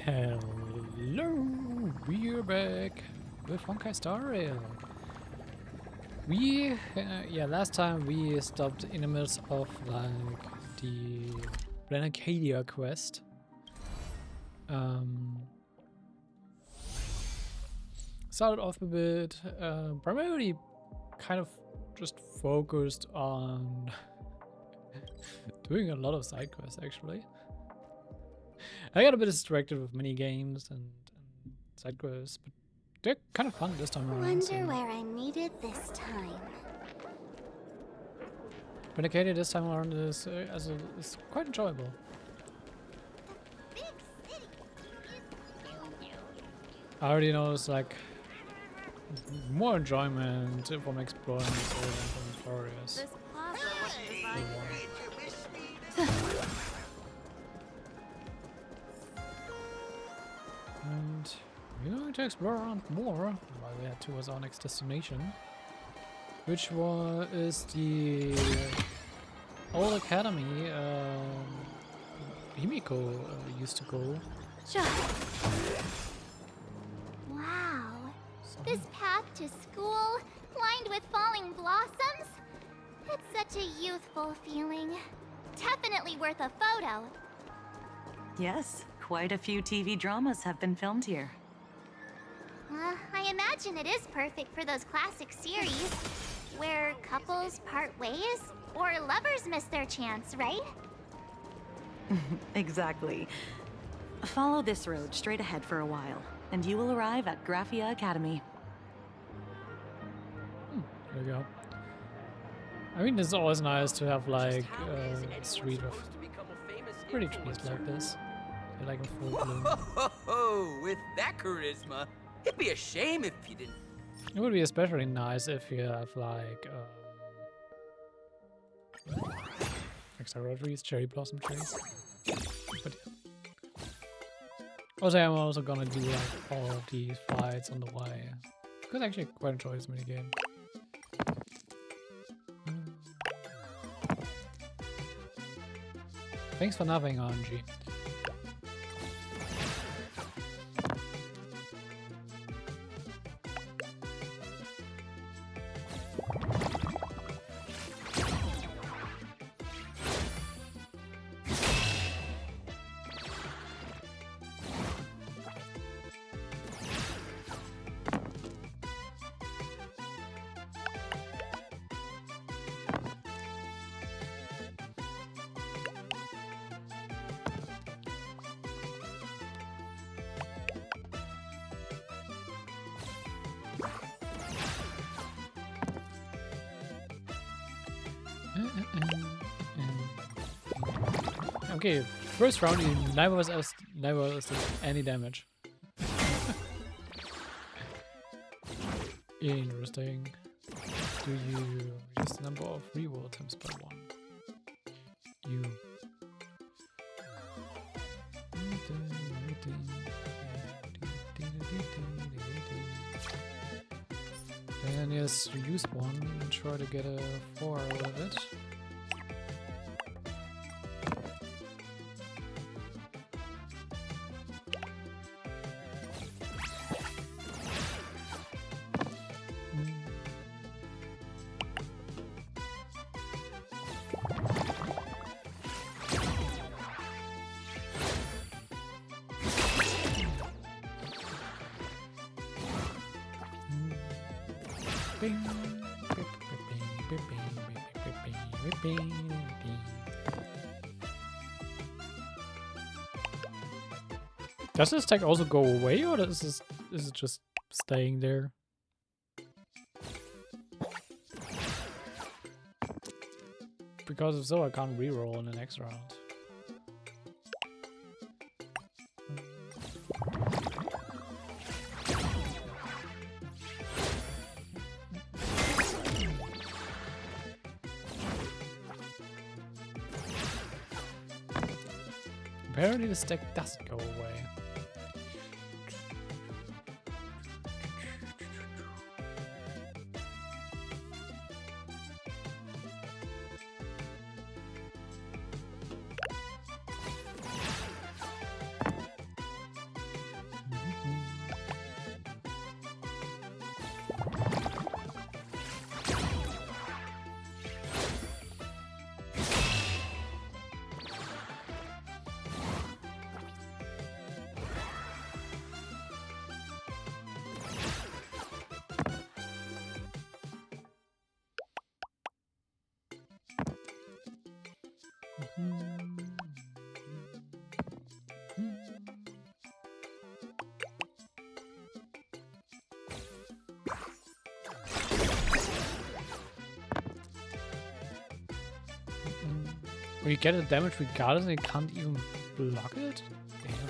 Hello, we're back with Honkai Star Rail. We, last time we stopped in the midst of like the Renecadia quest. Started off a bit, primarily kind of just focused on doing a lot of side quests actually. I got a bit distracted with mini games and side quests, but they're kind of fun this time around. Wonder where I'm needed this time. Renecadia this time around is quite enjoyable. I already noticed like more enjoyment from exploring this area than from Floria's. This plaza wasn't designed And we're going to explore around more while we head towards our next destination, which is the old academy Himiko used to go. Wow. This path to school, lined with falling blossoms. It's such a youthful feeling. Definitely worth a photo. Yes, quite a few TV dramas have been filmed here. I imagine it is perfect for those classic series where couples part ways or lovers miss their chance, right? Exactly. Follow this road straight ahead for a while, and you will arrive at Graphia Academy. There we go. I mean, it's always nice to have like a street of pretty trees like this. They're like in full bloom. Oh, with that charisma, it'd be a shame if you didn't. It would be especially nice if you have like Xara trees, cherry blossom trees. But yeah. Also, I'm also gonna do like all of these fights on the way because I actually quite enjoy this minigame. Thanks for nothing, RNG. Okay, first round you never was any damage. Interesting. Do you reduce the number of reroll attempts by 1? You. Then yes, you use 1 and try to get a 4 out of it. Does this tag also go away, or is it just staying there? Because if so, I can't reroll in the next round. Apparently the stack doesn't go away. When you get the damage regardless and it can't even block it? Damn.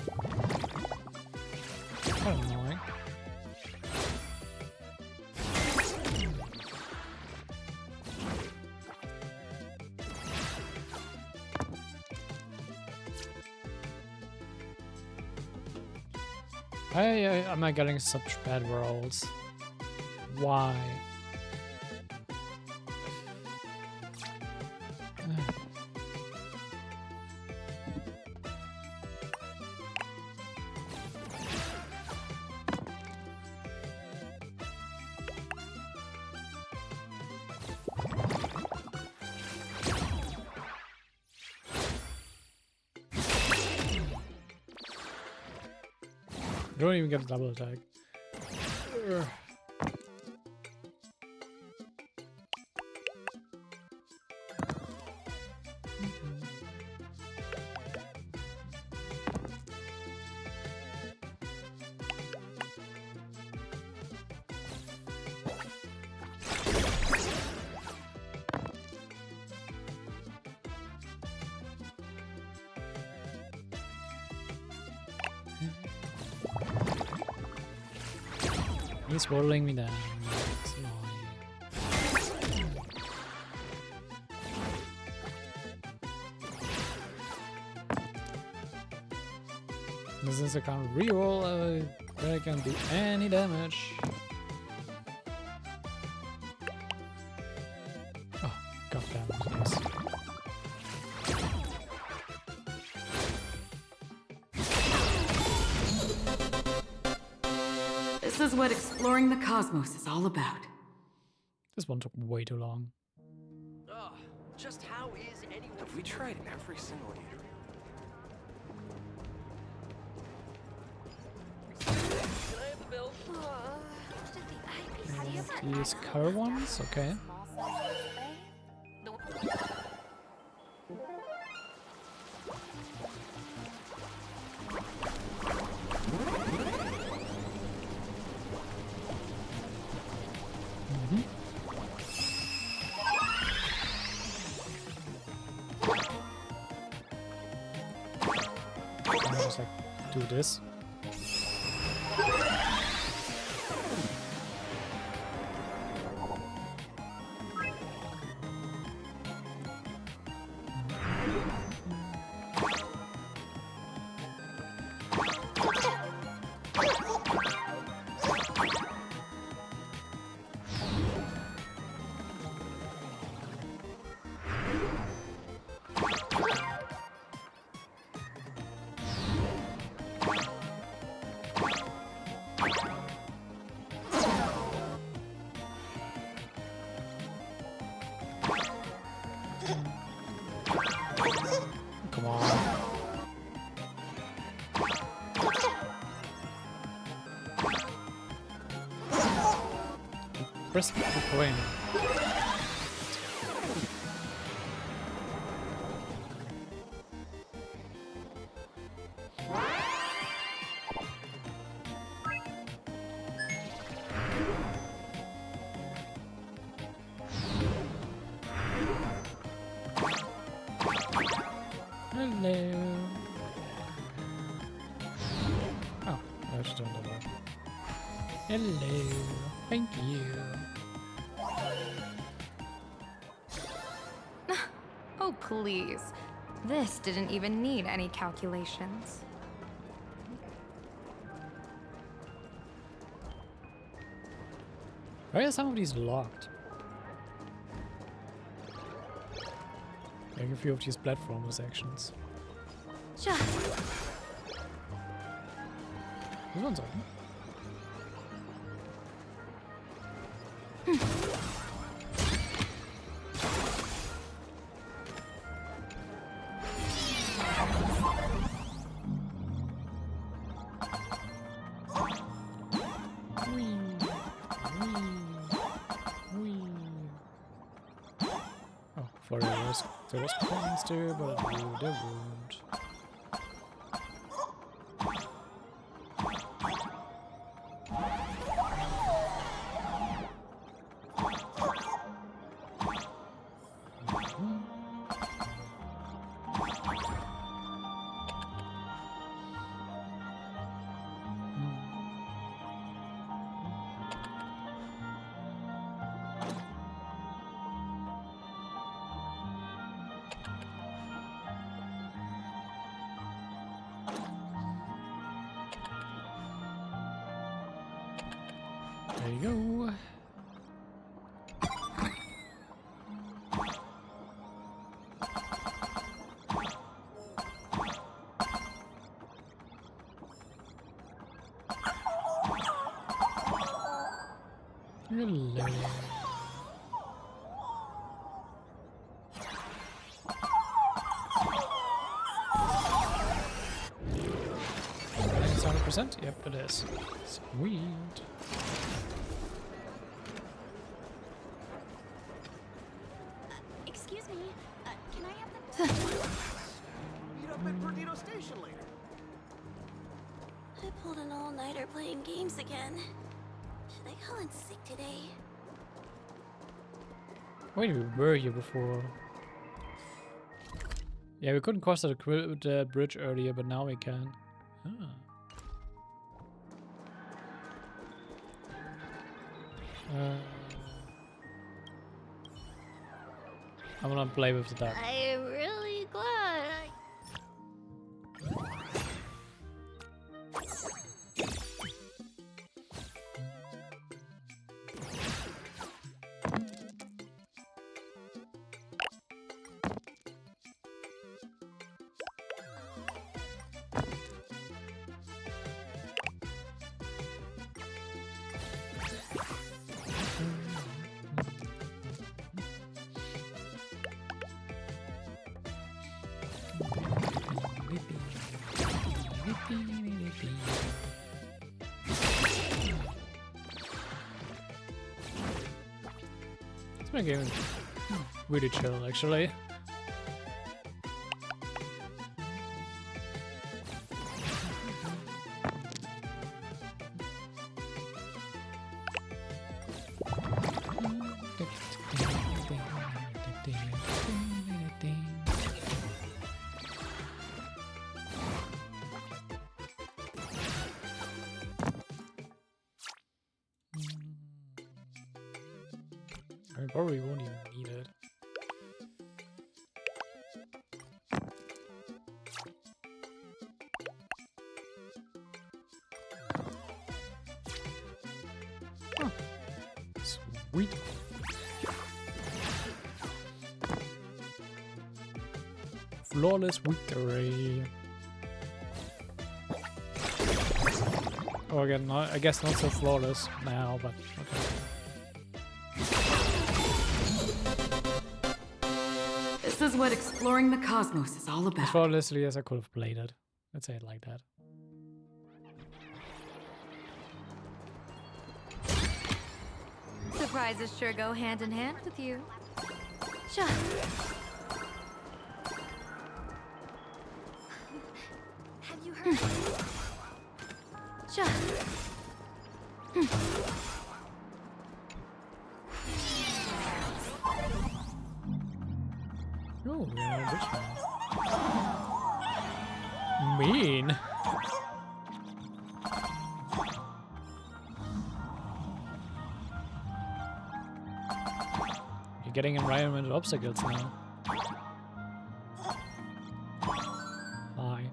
Kind of annoying. Why am I getting such bad rolls? Why? You don't even get a double attack. Ugh. He's rolling me down. It's annoying. This is a kind of reroll where I can do any damage. Oh, goddammit, yes. This is what exploring the cosmos is all about. This one took way too long. Ugh, just how is anyone? Have we tried every single eater? Can I have the bill? These color ones, okay. Just like do this. Come on. Press the coin. Hello. Oh, I just don't know that. Hello. Thank you. Oh, please. This didn't even need any calculations. Why are some of these locked? Like a few of these platformer sections. Sure. This one's open. For there was coins there, but there won't. There you go. Hello. It's 100%? Yep, it is. Sweet. Excuse me, can I have the Meet up at Perdido Station later. I pulled an all-nighter playing games again. Should I call in sick today? Wait, we were here before. Yeah, we couldn't cross the bridge earlier, but now we can. Ah. I'm gonna play with the duck. I'm really glad It's been a game really chill, actually. I probably won't even need it. Huh. Sweet. Flawless victory. Oh, again, not, I guess not so flawless now, but okay. This is what exploring the cosmos is all As about. flawlessly as I could have played it. Let's say it like that. Surprises sure go hand in hand with you. Sure. have you heard? Sure. Oh, yeah, which one? Mean. You're getting environmental obstacles now. Bye.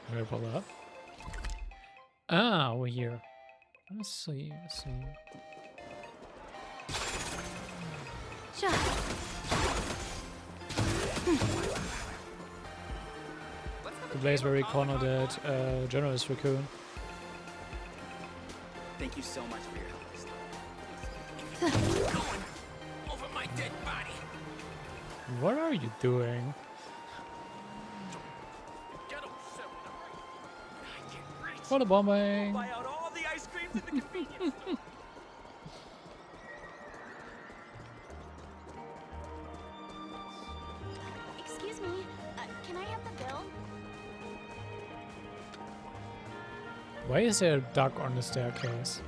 Can I pull that up? Ah, we're here. Let's see, let's see. Sure. The place where we cornered that journalist raccoon. Thank you so much for your help. Going over my dead body. What are you doing? What a bombing! Buy out all the ice creams at the convenience store. Excuse me, can I have the bill? Why is there a duck on the staircase?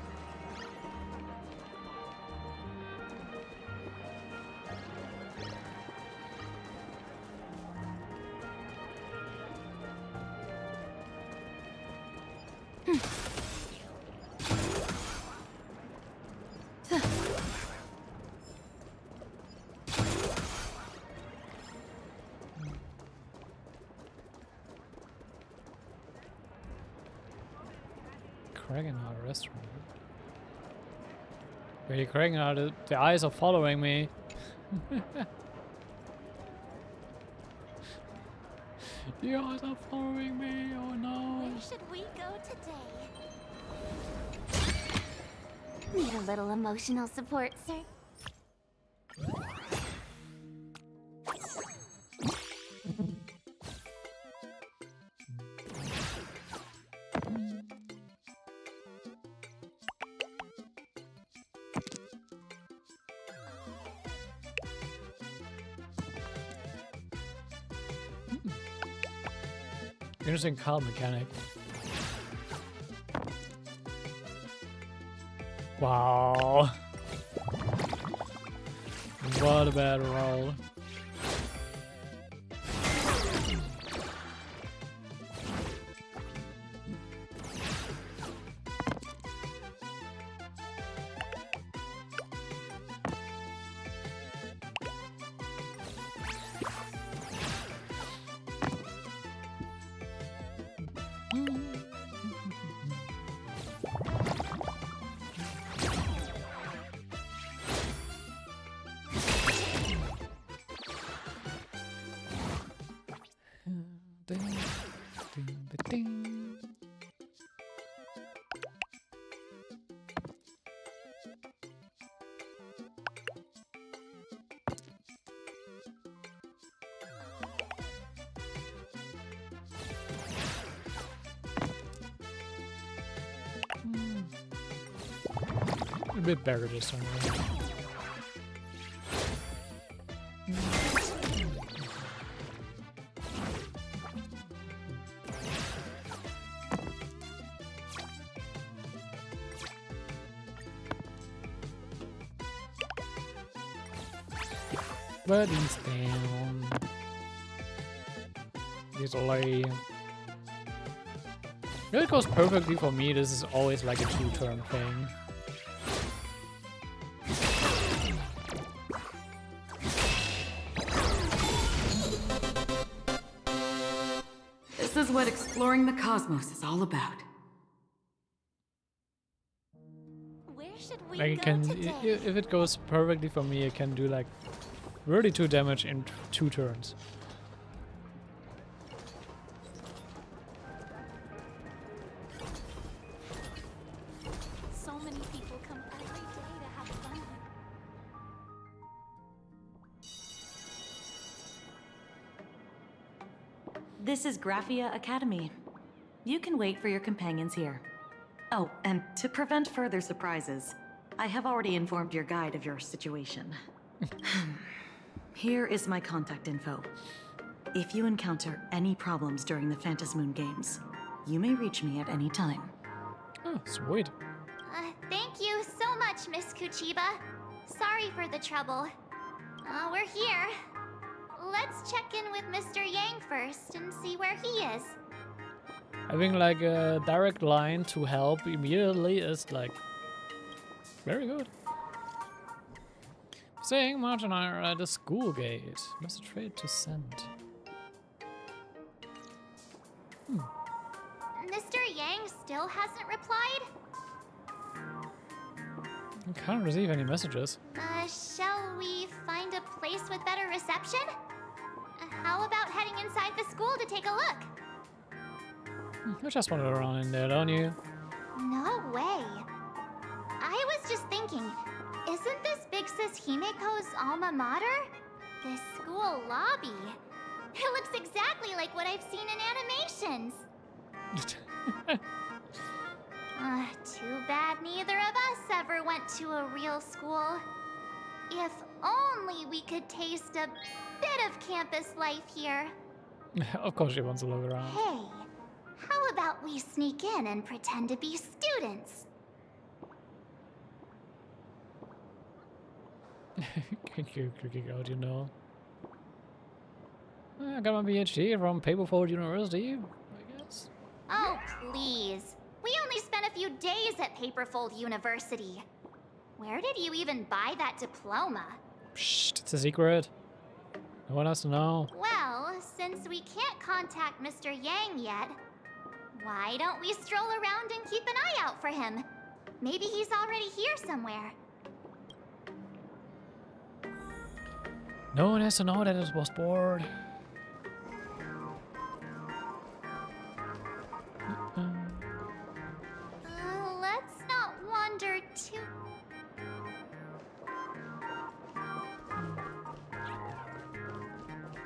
Cragnatsune restaurant. Wait, Cragnatsune, the eyes are following me. The eyes are following me, oh no. Where should we go today? Need a little emotional support, sir? Interesting car mechanic. Wow. What a bad roll. A bit better this time around. Buddy's down. He's lay. It goes perfectly for me. This is always like a two-turn thing. This is what exploring the cosmos is all about. Where should we Like it go can, today? if it goes perfectly for me, it can do like 32 damage in 2 turns. So many people come every day to have fun. This is Graphia Academy. You can wait for your companions here. Oh, and to prevent further surprises, I have already informed your guide of your situation. Here is my contact info. If you encounter any problems during the Phantasmoon Games, you may reach me at any time. Oh, sweet. Thank you so much, Miss Kuchiba. Sorry for the trouble. We're here. Let's check in with Mr. Yang first and see where he is. Having like a direct line to help immediately is like very good. Saying Marge and I are at the school gate. Must trade to send. Mr. Yang still hasn't replied? I can't receive any messages. Shall we find a place with better reception? How about heading inside the school to take a look? You just want to run in there, don't you? No way. I was just thinking, isn't this Big Sis Himeko's alma mater? This school lobby. It looks exactly like what I've seen in animations. Too bad neither of us ever went to a real school. If only we could taste a bit of campus life here. Of course she wants to look around. Hey, how about we sneak in and pretend to be students? Kicking out, you know. I got my PhD from Paperfold University, I guess. Oh, please. We only spent a few days at Paperfold University. Where did you even buy that diploma? Shh, it's a secret. No one has to know. Well, since we can't contact Mr. Yang yet, why don't we stroll around and keep an eye out for him? Maybe he's already here somewhere. No one has to know that it was bored. Let's not wander too...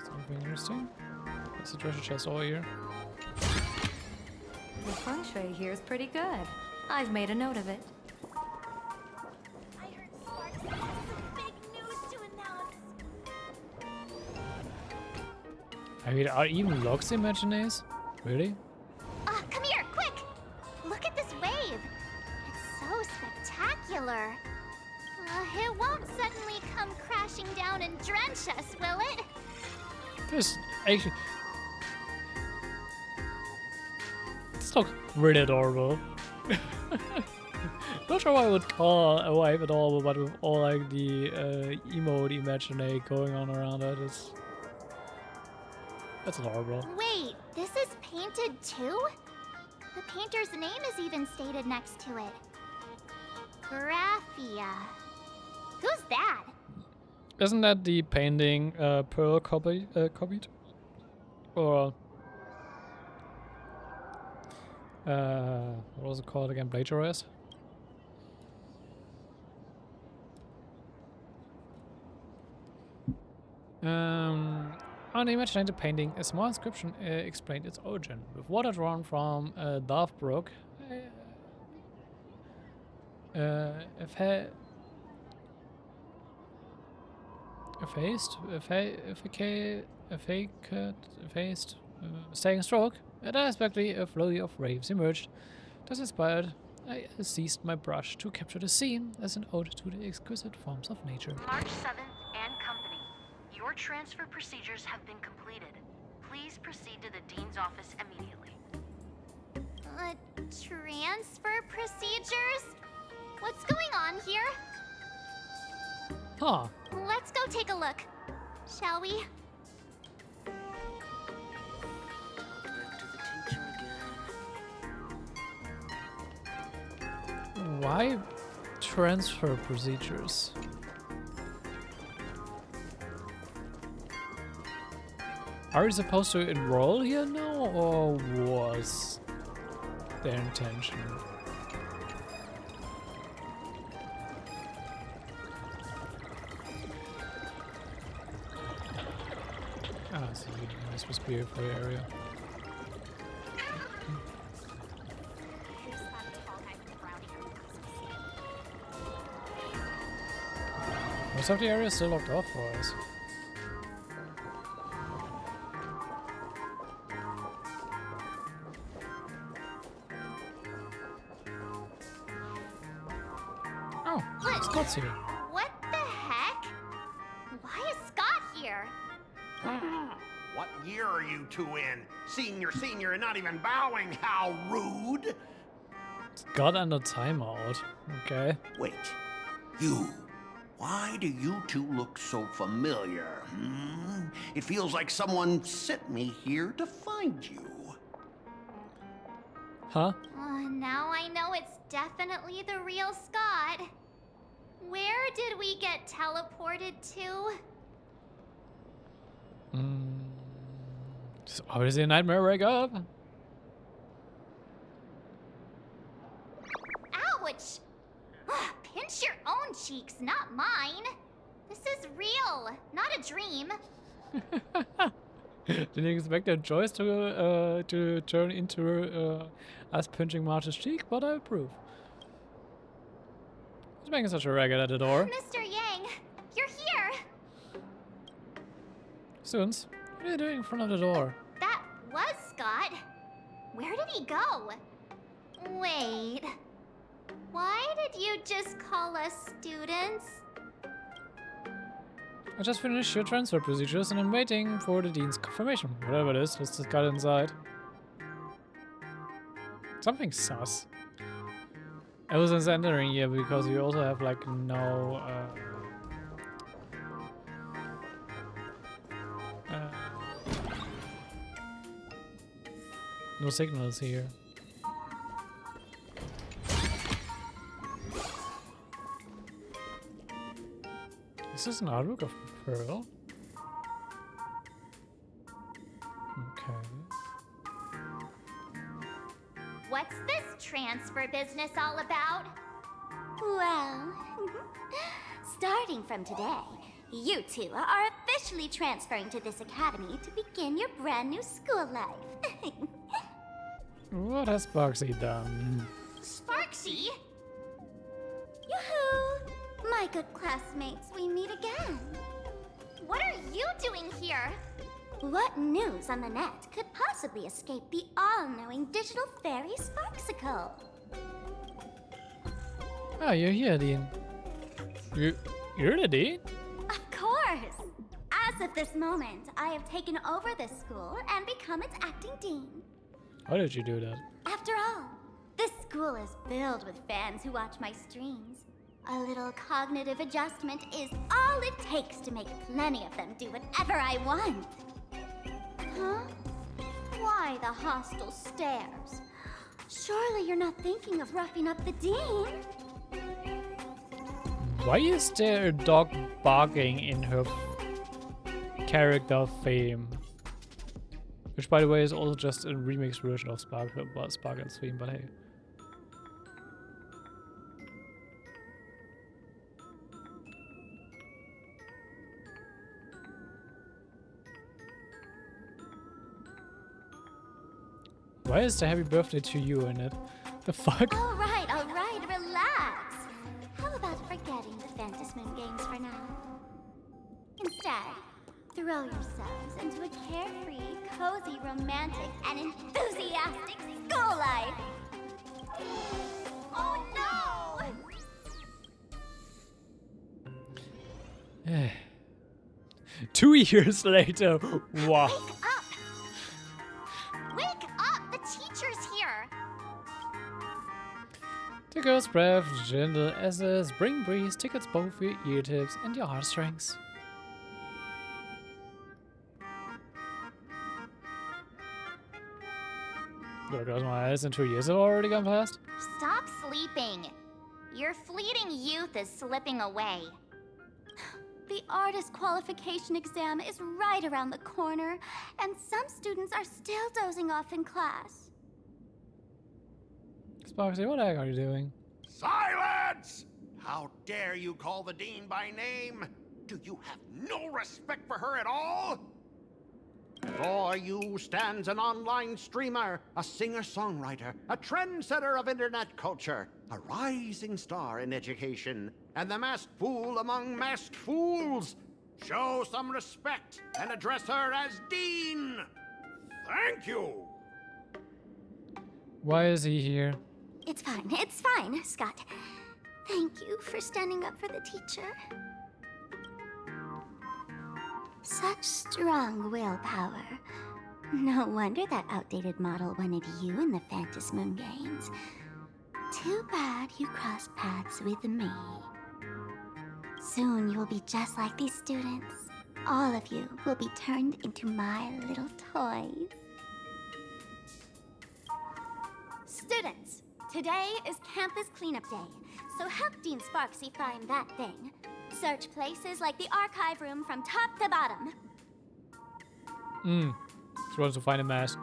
Something interesting. There's a treasure chest over here. The feng shui here is pretty good. I've made a note of it. I heard Sparxie has some big news to announce. I mean, are even logs imaginings? Really? Come here, quick! Look at this wave. It's so spectacular. It won't suddenly come crashing down and drench us, will it? This actually... This looks really adorable. Not sure what I would call a wave adorable, but with all like the emote imaginary going on around it, that's adorable. Wait, this is painted too? The painter's name is even stated next to it. Graphia. Who's that? Isn't that the painting Pearl copied? Or what was it called again? Plagiarized? On the image the painting, a small inscription explained its origin. With water drawn from Dove Brook, effaced, staying stroke, and unexpectedly a flurry of waves emerged. Thus inspired, I seized my brush to capture the scene as an ode to the exquisite forms of nature. March 7th and company. Your transfer procedures have been completed. Please proceed to the Dean's office immediately. Transfer procedures? What's going on here? Huh. Let's go take a look, shall we? Back to the teacher again. Why transfer procedures? Are we supposed to enroll here now, or was their intention? Ah, so this must be a for the area. Most of the area is still locked off for us. Oh, Scott's here. What the heck? Why is Scott here? What year are you two in? Senior, and not even bowing. How rude! Scott under timeout. Okay. Wait, you. Why do you two look so familiar? It feels like someone sent me here to find you. Huh? Now I know it's definitely the real Scott. Where did we get teleported to? It's obviously a nightmare wake up. Ouch! Pinch your own cheeks, not mine. This is real, not a dream. Didn't expect that Joyce to turn into us pinching March's cheek, but I approve. Who's making such a racket at the door? Mr. Yang, you're here. Students, what are you doing in front of the door? That was Scott. Where did he go? Wait. Why did you just call us students? I just finished your transfer procedures and I'm waiting for the dean's confirmation. Whatever it is, let's just got inside. Something sus. I wasn't entering here because you also have like no no signals here. This is an artwork of Pearl. Okay. What's this transfer business all about? Well, starting from today, you two are officially transferring to this academy to begin your brand new school life. What has Sparxie done? Sparxie? Yoo-hoo! My good classmates, we meet again. What are you doing here? What news on the net could possibly escape the all-knowing digital fairy Sparxicle? Ah, you're here, Dean. You're the Dean? Of course! As of this moment, I have taken over this school and become its acting dean. How did you do that? After all, this school is filled with fans who watch my streams. A little cognitive adjustment is all it takes to make plenty of them do whatever I want. Huh? Why the hostile stares? Surely you're not thinking of roughing up the dean? Why is there a dog barking in her character theme? Which, by the way, is also just a remixed version of Sparkle's theme, but hey. Why is the happy birthday to you in it? The fuck? All right, relax. How about forgetting the Phantasmoon games for now? Instead, throw yourselves into a carefree, cozy, romantic, and enthusiastic school life. Oh no! 2 years later, wow. Wake up! The teacher's here! The girl's breath, gentle as a spring breeze, tickles both your ear tips and your heartstrings. There goes my eyes, and 2 years have already gone past. Stop sleeping. Your fleeting youth is slipping away. The artist qualification exam is right around the corner, and some students are still dozing off in class. Sparxie, what the heck are you doing? Silence! How dare you call the dean by name? Do you have no respect for her at all? Before you stands an online streamer, a singer-songwriter, a trendsetter of internet culture, a rising star in education, and the masked fool among masked fools. Show some respect and address her as Dean. Thank you. Why is he here? It's fine, Scott. Thank you for standing up for the teacher. Such strong willpower. No wonder that outdated model wanted you in the Phantasmoon games. Too bad you crossed paths with me. Soon you will be just like these students. All of you will be turned into my little toys. Students, today is campus cleanup day, so help Dean Sparxie find that thing. Search places like the archive room from top to bottom. She wants to find a mask.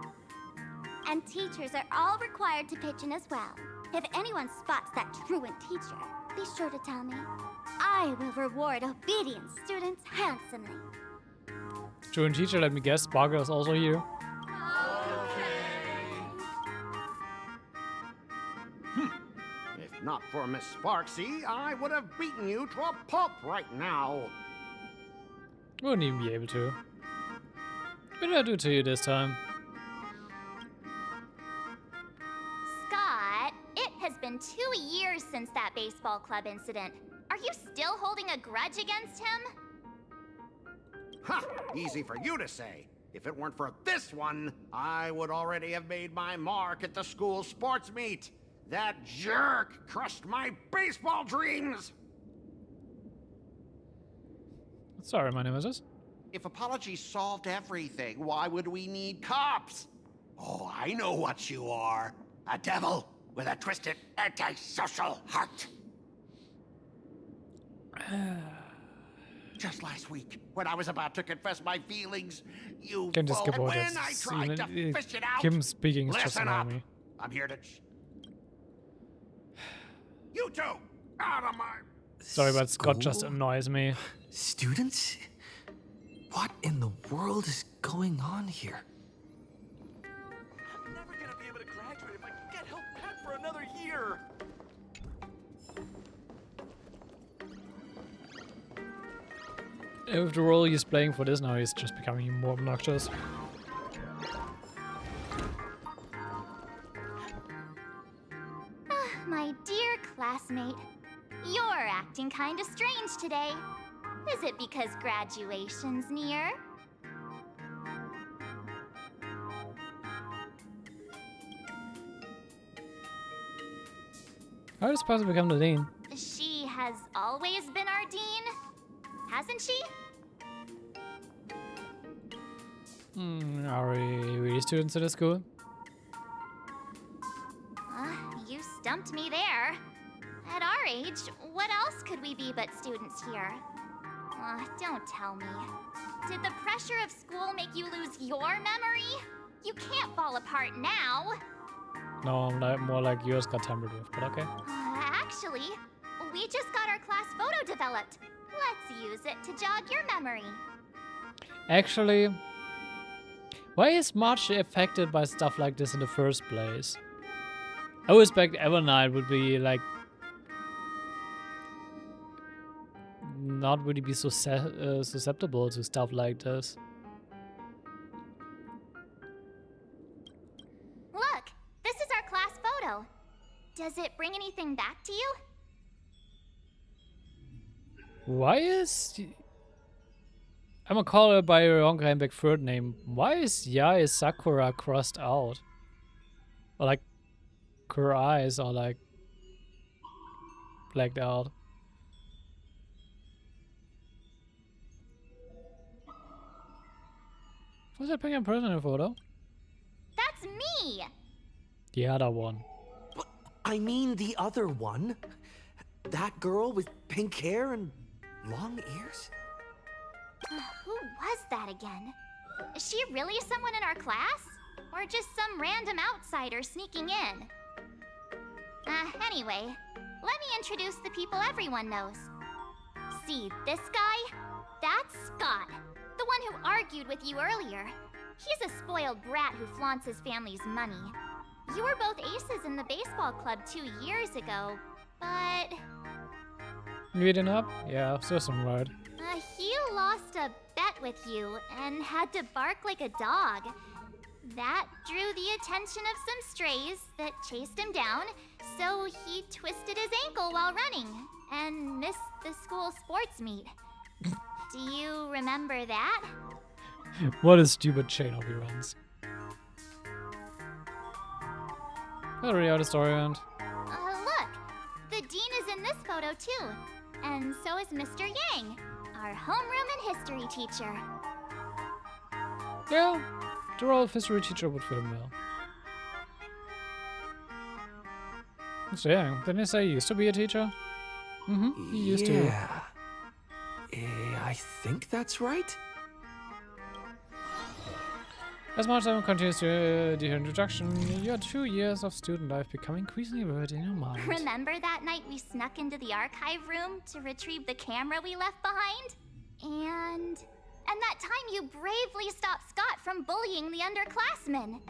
And teachers are all required to pitch in as well. If anyone spots that truant teacher, be sure to tell me. I will reward obedient students handsomely. Truant teacher, let me guess, Sparkle is also here. If not for Miss Sparxie, I would have beaten you to a pulp right now. Wouldn't even be able to. What did I do to you this time? been 2 years since that baseball club incident. Are you still holding a grudge against him? Ha! Easy for you to say. If it weren't for this one, I would already have made my mark at the school sports meet. That jerk crushed my baseball dreams! Sorry, my name is. If apologies solved everything, why would we need cops? Oh, I know what you are. A devil with a twisted, antisocial heart. Just last week, when I was about to confess my feelings, you Can just skip and over when that I scene. tried to fish it out, Him speaking is just listen up. annoying me. I'm here to... You two, out of my... Sorry, but Scott just School? annoys me. Students? What in the world is going on here? I'm never gonna be able to graduate if I get held back for another year. If the role he's playing for this now, he's just becoming more obnoxious. My dear classmate, you're acting kinda strange today. Is it because graduation's near? How is supposed to become the dean? She has always been our dean, hasn't she? Are we really students at the school? You stumped me there. At our age, what else could we be but students here? Don't tell me. Did the pressure of school make you lose your memory? You can't fall apart now. No, I'm like, more like yours got tampered with, but okay. Actually, we just got our class photo developed. Let's use it to jog your memory. Actually, why is March affected by stuff like this in the first place? I would expect Evernight would be like not really be so susceptible to stuff like this. Look, this is our class photo. Does it bring anything back to you? Why is I'm gonna call her by her Honkai third name. Why is Yae Sakura crossed out? Or like her eyes are like blacked out. Was that picking a person in a photo? That's me! The other one. But I mean the other one. That girl with pink hair and long ears? Who was that again? Is she really someone in our class? Or just some random outsider sneaking in? Anyway, let me introduce the people everyone knows. See this guy? That's Scott, the one who argued with you earlier. He's a spoiled brat who flaunts his family's money. You were both aces in the baseball club 2 years ago, but... Reading up? Yeah, so some word. He lost a bet with you and had to bark like a dog. That drew the attention of some strays that chased him down, so he twisted his ankle while running and missed the school sports meet. Do you remember that? What a stupid chain of events. Gotta read out the story and Look, the dean is in this photo too, and so is Mr. Yang, our homeroom and history teacher. yeah, the role of history teacher would fit him well. So yeah, didn't he say he used to be a teacher? Mm-hmm, he used to. Yeah. I think that's right. As much as continues to the introduction, your 2 years of student life become increasingly vivid in your mind. Remember that night we snuck into the archive room to retrieve the camera we left behind? And that time you bravely stopped Scott from bullying the underclassmen.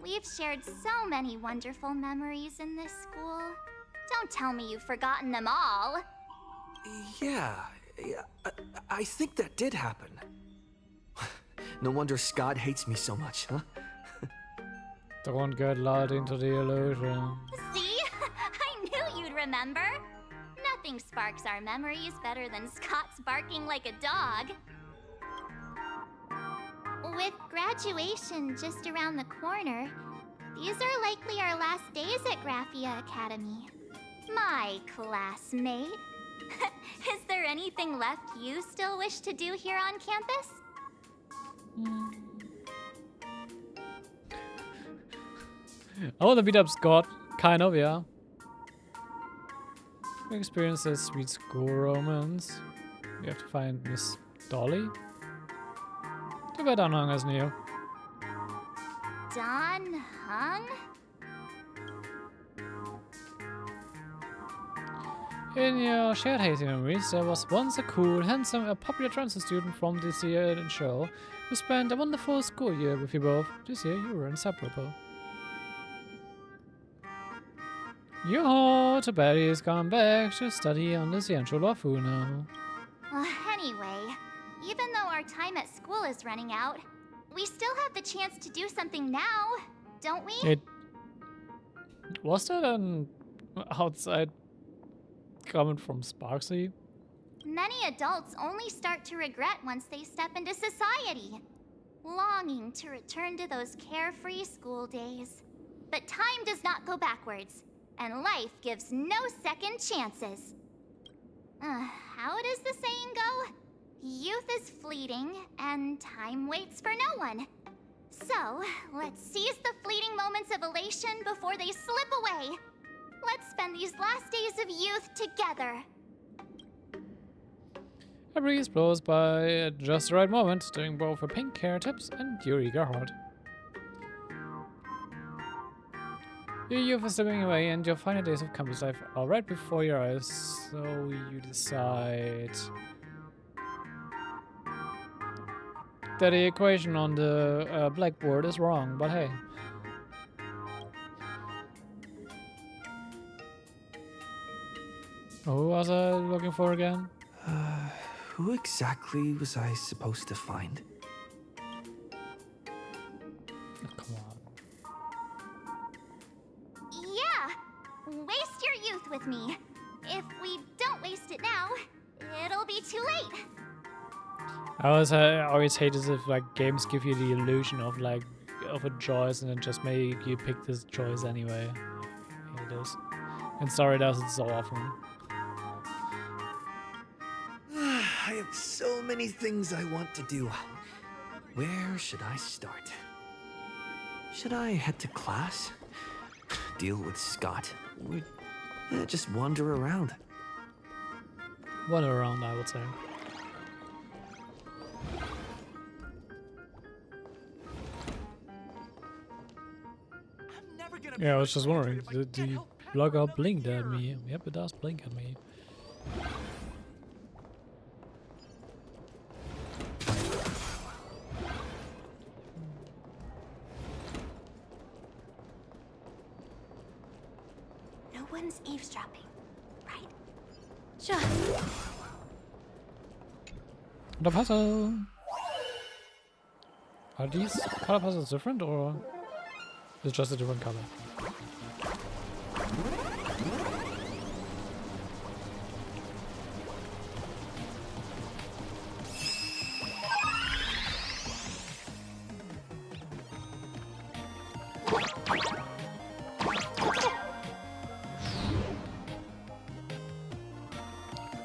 We've shared so many wonderful memories in this school. Don't tell me you've forgotten them all. Yeah, I think that did happen. No wonder Scott hates me so much, huh? Don't get lulled into the illusion. See? I remember? Nothing sparks our memories better than Scott's barking like a dog. With graduation just around the corner, these are likely our last days at Graphia Academy. My classmate. Is there anything left you still wish to do here on campus? I want to beat up Scott. Kind of, yeah. We experience a sweet school romance. We have to find Miss Dolly. Too bad Dan Hung isn't here. Dan Hung? In your shared hazy memories, there was once a cool, handsome, popular transfer student from this year show who spent a wonderful school year with you both. This year you were inseparable. Yo, too bad he's gone back to study on the Ciencio Wafu now. Anyway, even though our time at school is running out, we still have the chance to do something now, don't we? Was that an outside comment from Sparxie? Many adults only start to regret once they step into society, longing to return to those carefree school days. But time does not go backwards, and life gives no second chances. How does the saying go? Youth is fleeting, and time waits for no one. So, let's seize the fleeting moments of elation before they slip away. Let's spend these last days of youth together. A breeze blows by at just the right moment, stirring both her pink hair tips and your eager heart. Your youth is slipping away, and your final days of campus life are right before your eyes, so you decide that the equation on the blackboard is wrong, but hey. Who was I looking for again? Who exactly was I supposed to find? Oh, come on. Yeah! Waste your youth with me. If we don't waste it now, it'll be too late. I always hate it if like games give you the illusion of like of a choice and then just make you pick this choice anyway. I hate this. And Star does it so often. I have so many things I want to do. Where should I start? Should I head to class? Deal with Scott? Or just wander around? Wander around, I would say. Yeah, I was just wondering, did the blogger blink at me? Yep, it does blink at me. No one's eavesdropping, right? Sure. The puzzle! Are these color puzzles different, or is it just a different color?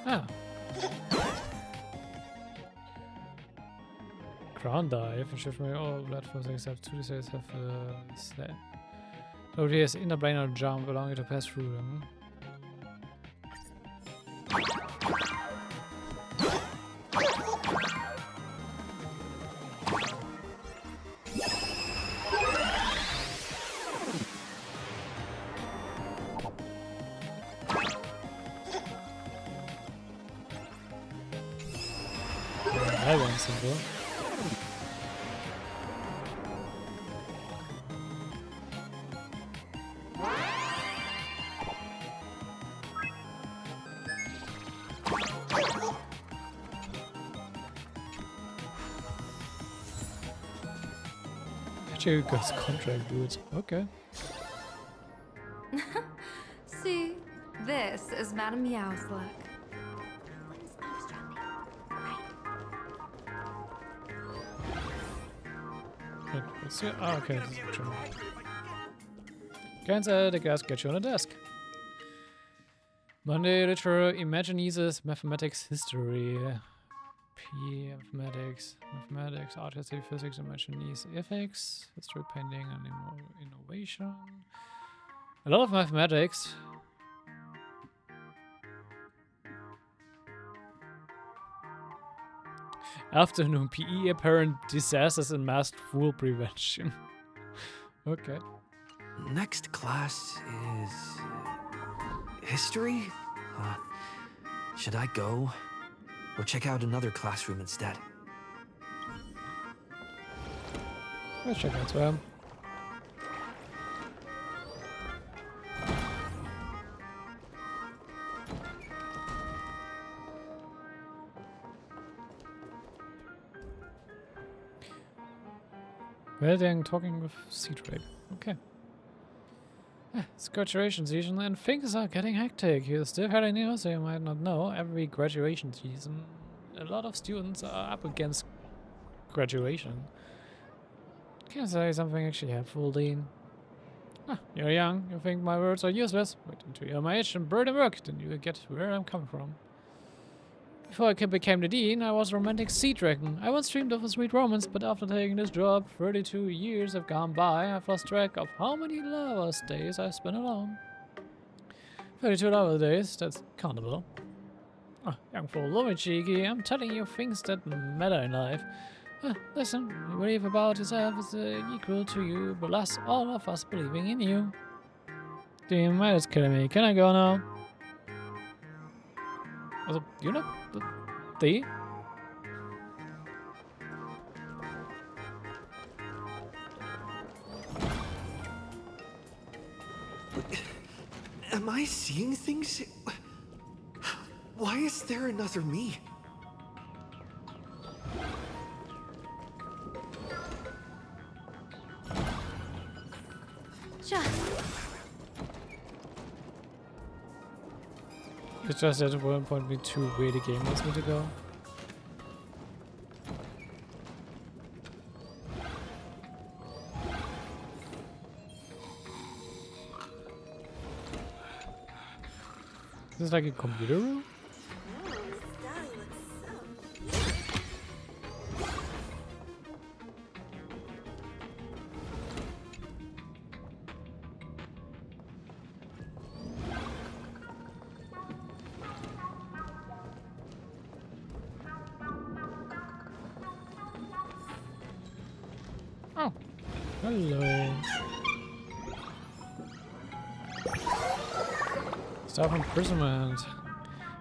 Ah. Ground dive and shift from all platforms except 2 d have set. So here's inner plane or jump, allowing you to pass through them. That one's simple. Actually, got contract dudes. Okay. See, This is Madame Meow's look. What's eavesdropping? Right. Wait, what's here? Oh, okay. This is German. Cancel the guest, get you on a desk. Monday, literature, Imaginesis, mathematics, history. P, mathematics, art history, physics, Imaginesis, ethics, history, painting, and innovation. A lot of mathematics. Afternoon PE, apparent disasters and masked fool prevention. Okay. Next class is history? Should I go? Or check out another classroom instead? Let's check out Swam. Well, they're talking with Sea-Drake. Okay. It's graduation season and things are getting hectic. You're still fairly new, so you might not know. Every graduation season, a lot of students are up against graduation. Can I say something actually helpful, Dean? You're young, you think my words are useless. Wait until you're my age and burn work, then you will get where I'm coming from. Before I became the dean, I was a romantic sea dragon. I once dreamed of a sweet romance, but after taking this job, 32 years have gone by. I've lost track of how many lovers' days I've spent alone. 32 lover days, that's countable. Young fool, love me cheeky. I'm telling you things that matter in life. Listen, you believe about yourself is equal to you, but less all of us believing in you. Dean, that is killing me. Can I go now? Also, you know the Am I seeing things? Why is there another me? It's just at one point me to where the game wants me to go. Is this like a computer room? Oh, hello. Stop imprisonment.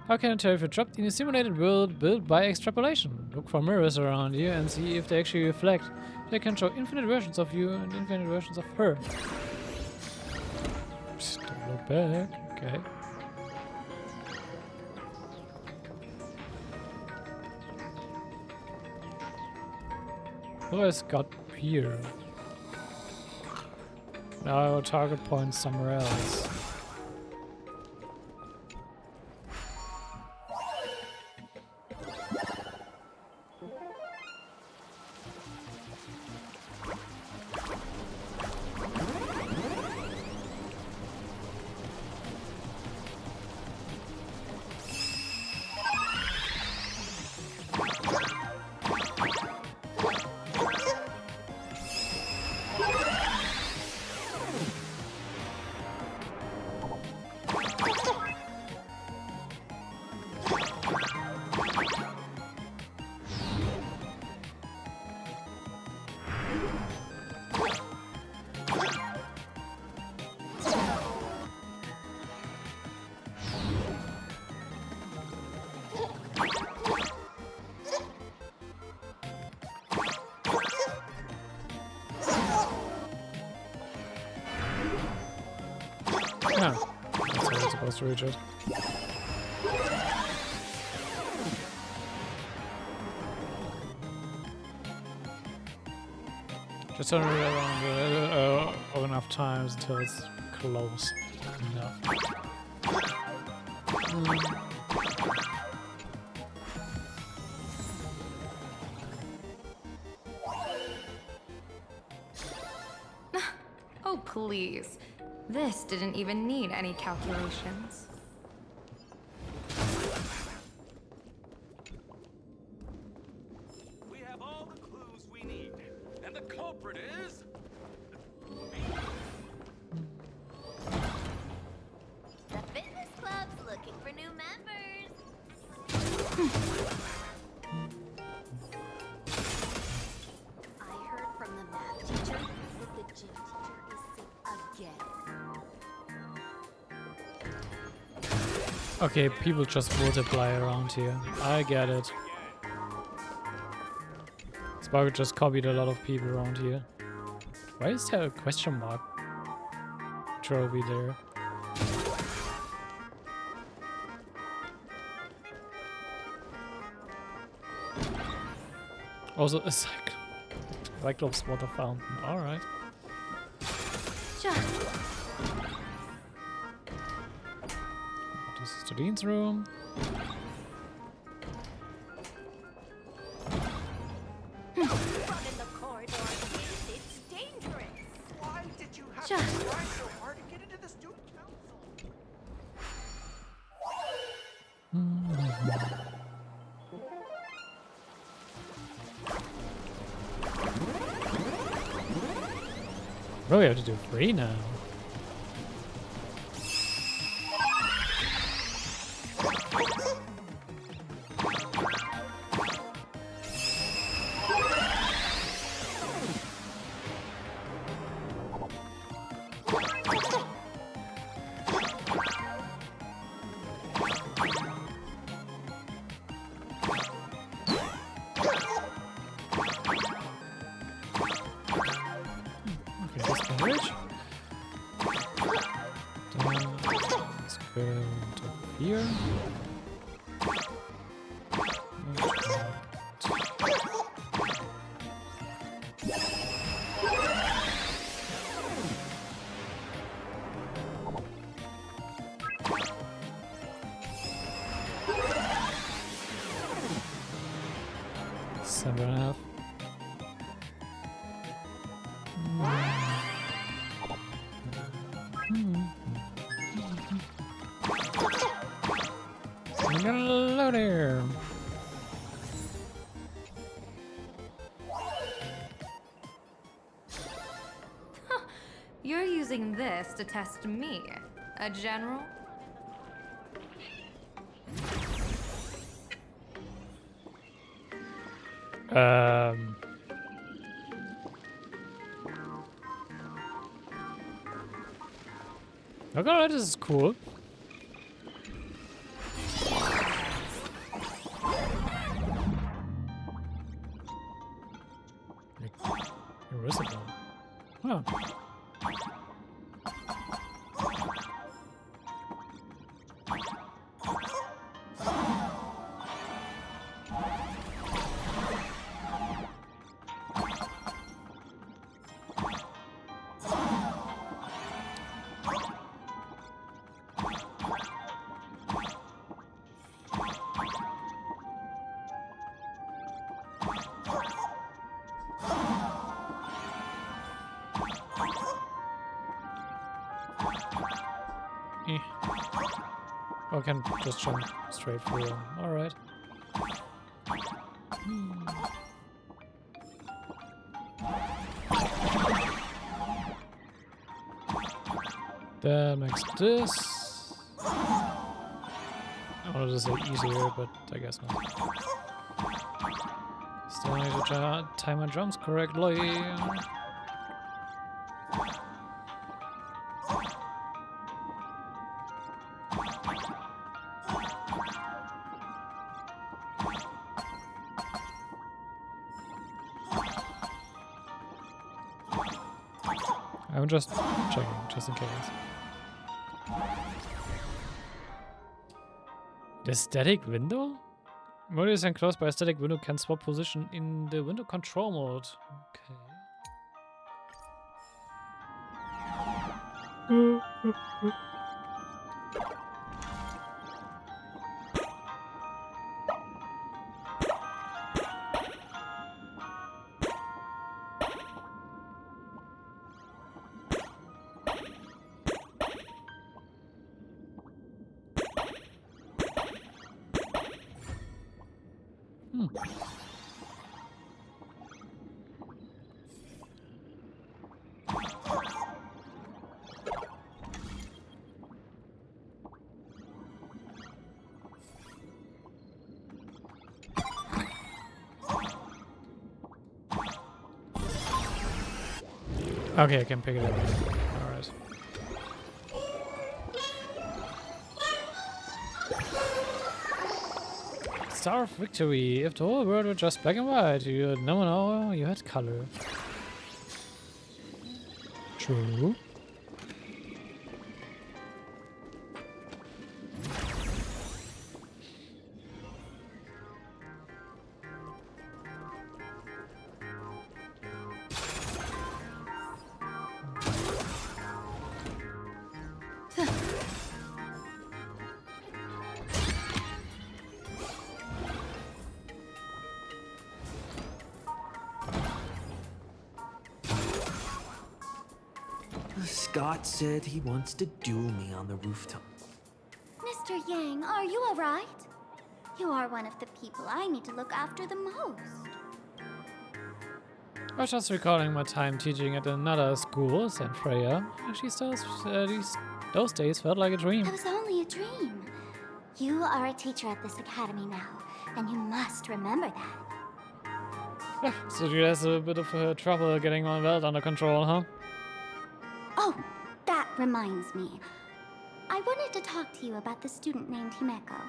How can I tell if you're trapped in a simulated world built by extrapolation? Look for mirrors around you and see if they actually reflect. They can show infinite versions of you and infinite versions of her. Psst, don't look back. Okay. Who has got here? Now I will target point somewhere else. Yeah, that's how I'm supposed to reach it. Just turn it around enough times until it's close enough. Oh, please. This didn't even need any calculations. We have all the clues we need, and the culprit is... The fitness club's looking for new members. I heard from the math teacher that the gym teacher is sick again. Okay, people just multiply around here. I get it. Sparxie just copied a lot of people around here. Why is there a question mark trophy there? Also, a Cyclops water fountain. Alright. This is the Dean's room. Run in the corridor. It's dangerous. Why did you have to try so hard to get into the student council? Bro, we have to do 3 now. Let's go to here. Seven and a half. Hello there. You're using this to test me, a general? Okay, this is cool. Where is it though? Oh. I can just jump straight through them. Alright. That makes this. I wanted to say easier, but I guess not. Still need to time my jumps correctly. I'm just checking, just in case. The static window? Mode is enclosed by a static window, can swap position in the window control mode. Okay. Okay, I can pick it up. Alright. Star of Victory. If the whole world were just black and white, you'd never know you had color. True. Scott said he wants to duel me on the rooftop. Mr. Yang, are you alright? You are one of the people I need to look after the most. I was just recalling my time teaching at another school, St. Freya. She says those days felt like a dream. It was only a dream. You are a teacher at this academy now, and you must remember that. So she has a bit of trouble getting my belt under control, huh? Oh, that reminds me. I wanted to talk to you about the student named Himeko.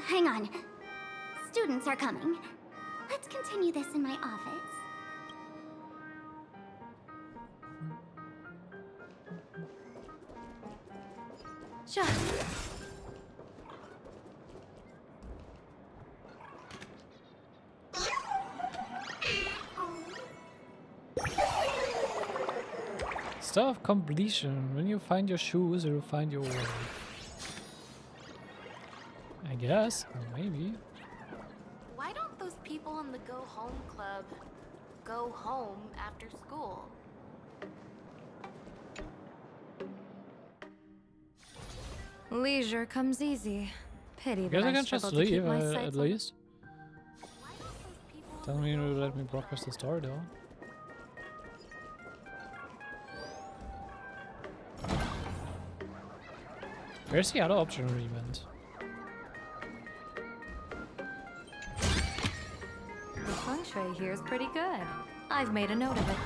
Hang on. Students are coming. Let's continue this in my office. Sure. Star of completion. When you find your shoes, you'll find your way. I guess. Or maybe. Why don't those people in the Go Home Club go home after school? Leisure comes easy. Pity I guess that I I can struggle just to keep leave my at sights on. least. Why don't those people Doesn't mean it'll let me progress the story though. Where's the other optional event? The feng shui here is pretty good. I've made a note of it.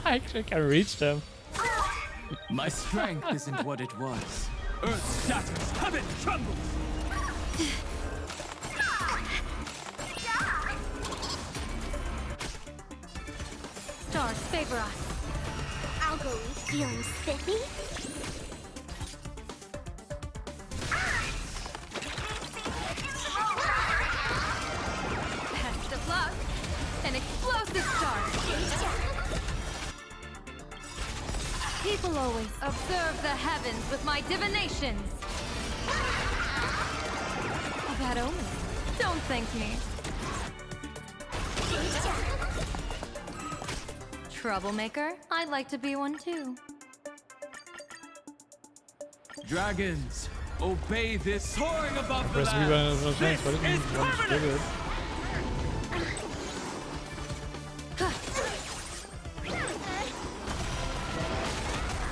I actually can reach them. My strength isn't what it was. Earth shatters, heaven trembles! Stars favor us. I'll go feeling spiffy. Best of luck. An explosive start. People always observe the heavens with my divinations. A bad omen. Don't thank me. Troublemaker? I'd like to be one too. Dragons, obey this soaring above the Press rewind land. no chance, but it This is means one to permanent! do it.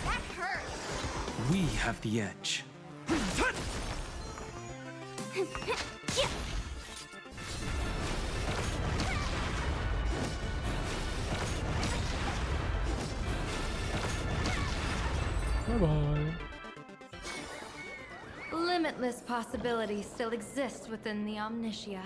That hurts. We have the edge. Bye-bye. Limitless possibilities still exist within the Omnitia.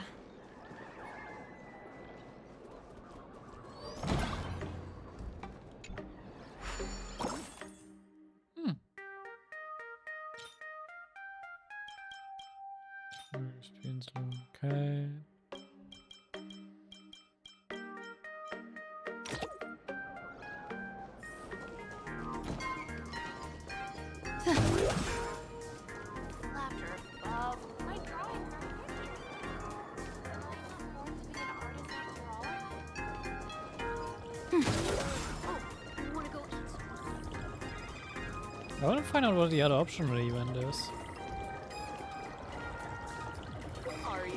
Experience level, okay. I want to find out what the other optional event is. Are you?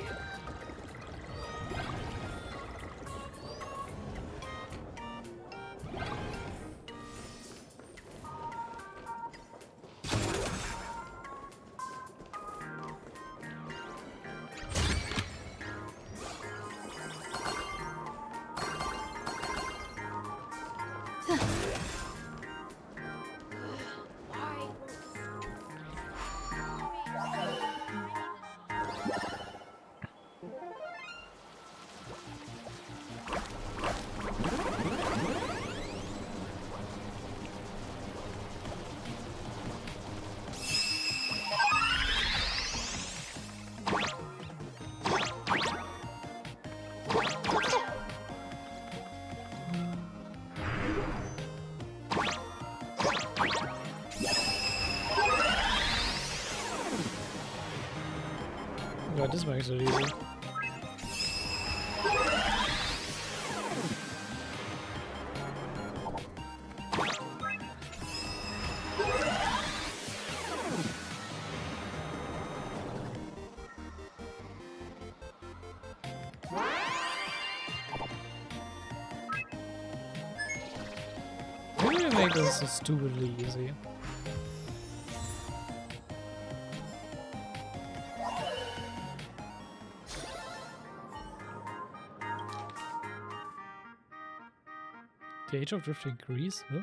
God, this makes it easy. Maybe we make this so stupidly easy. The age of drift increase? Huh?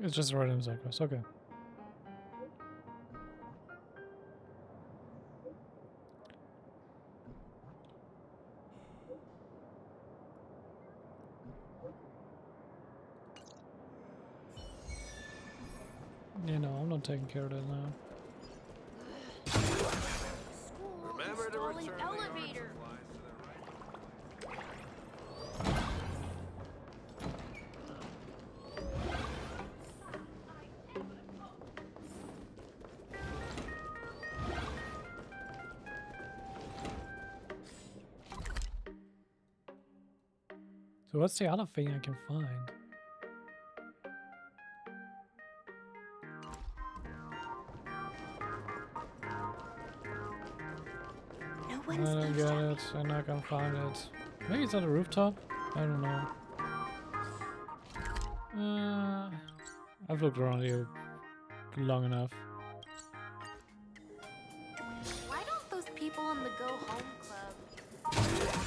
It's just a random cyclist, okay. Yeah, no, I'm not taking care of that now. Remember to return the elevator. So what's the other thing I can find? I don't get it. I'm not gonna find it. Maybe it's on the rooftop? I don't know. I've looked around here long enough. Why don't those people in the Go Home Club after school?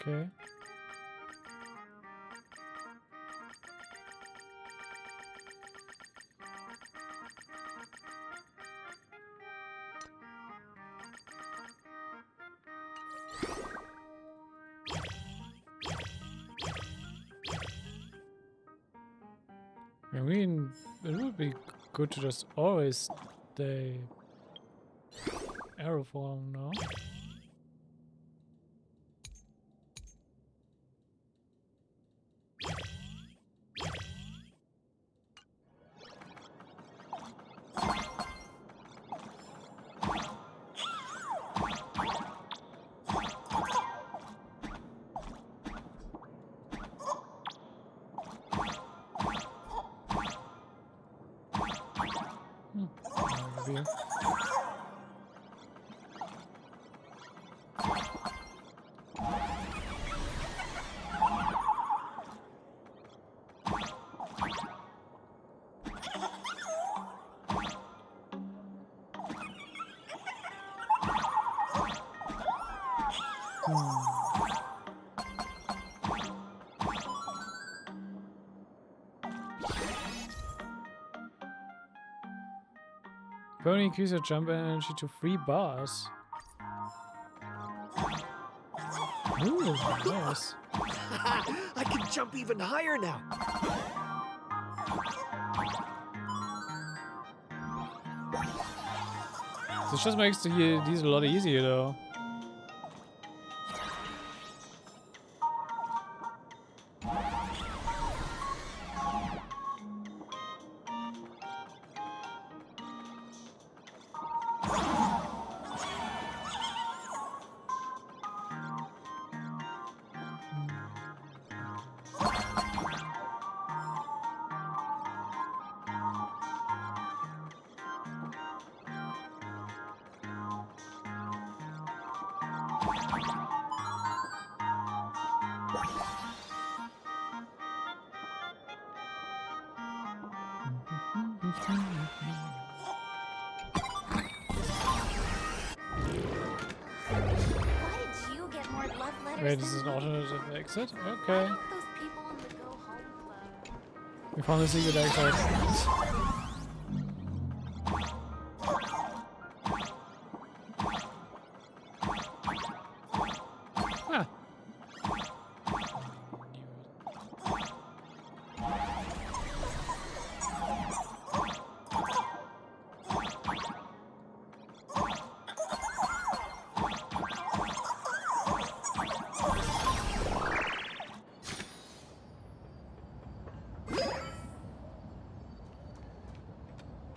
Okay. I mean, it would be good to just always stay arrow form, no? Maybe. Pony increase your jump energy to 3 bars. Ooh, nice. I can jump even higher now. This just makes these a lot easier though. Wait, this is an alternative exit? Okay. Those people in the Go Home Club. We found a secret exit. Ah.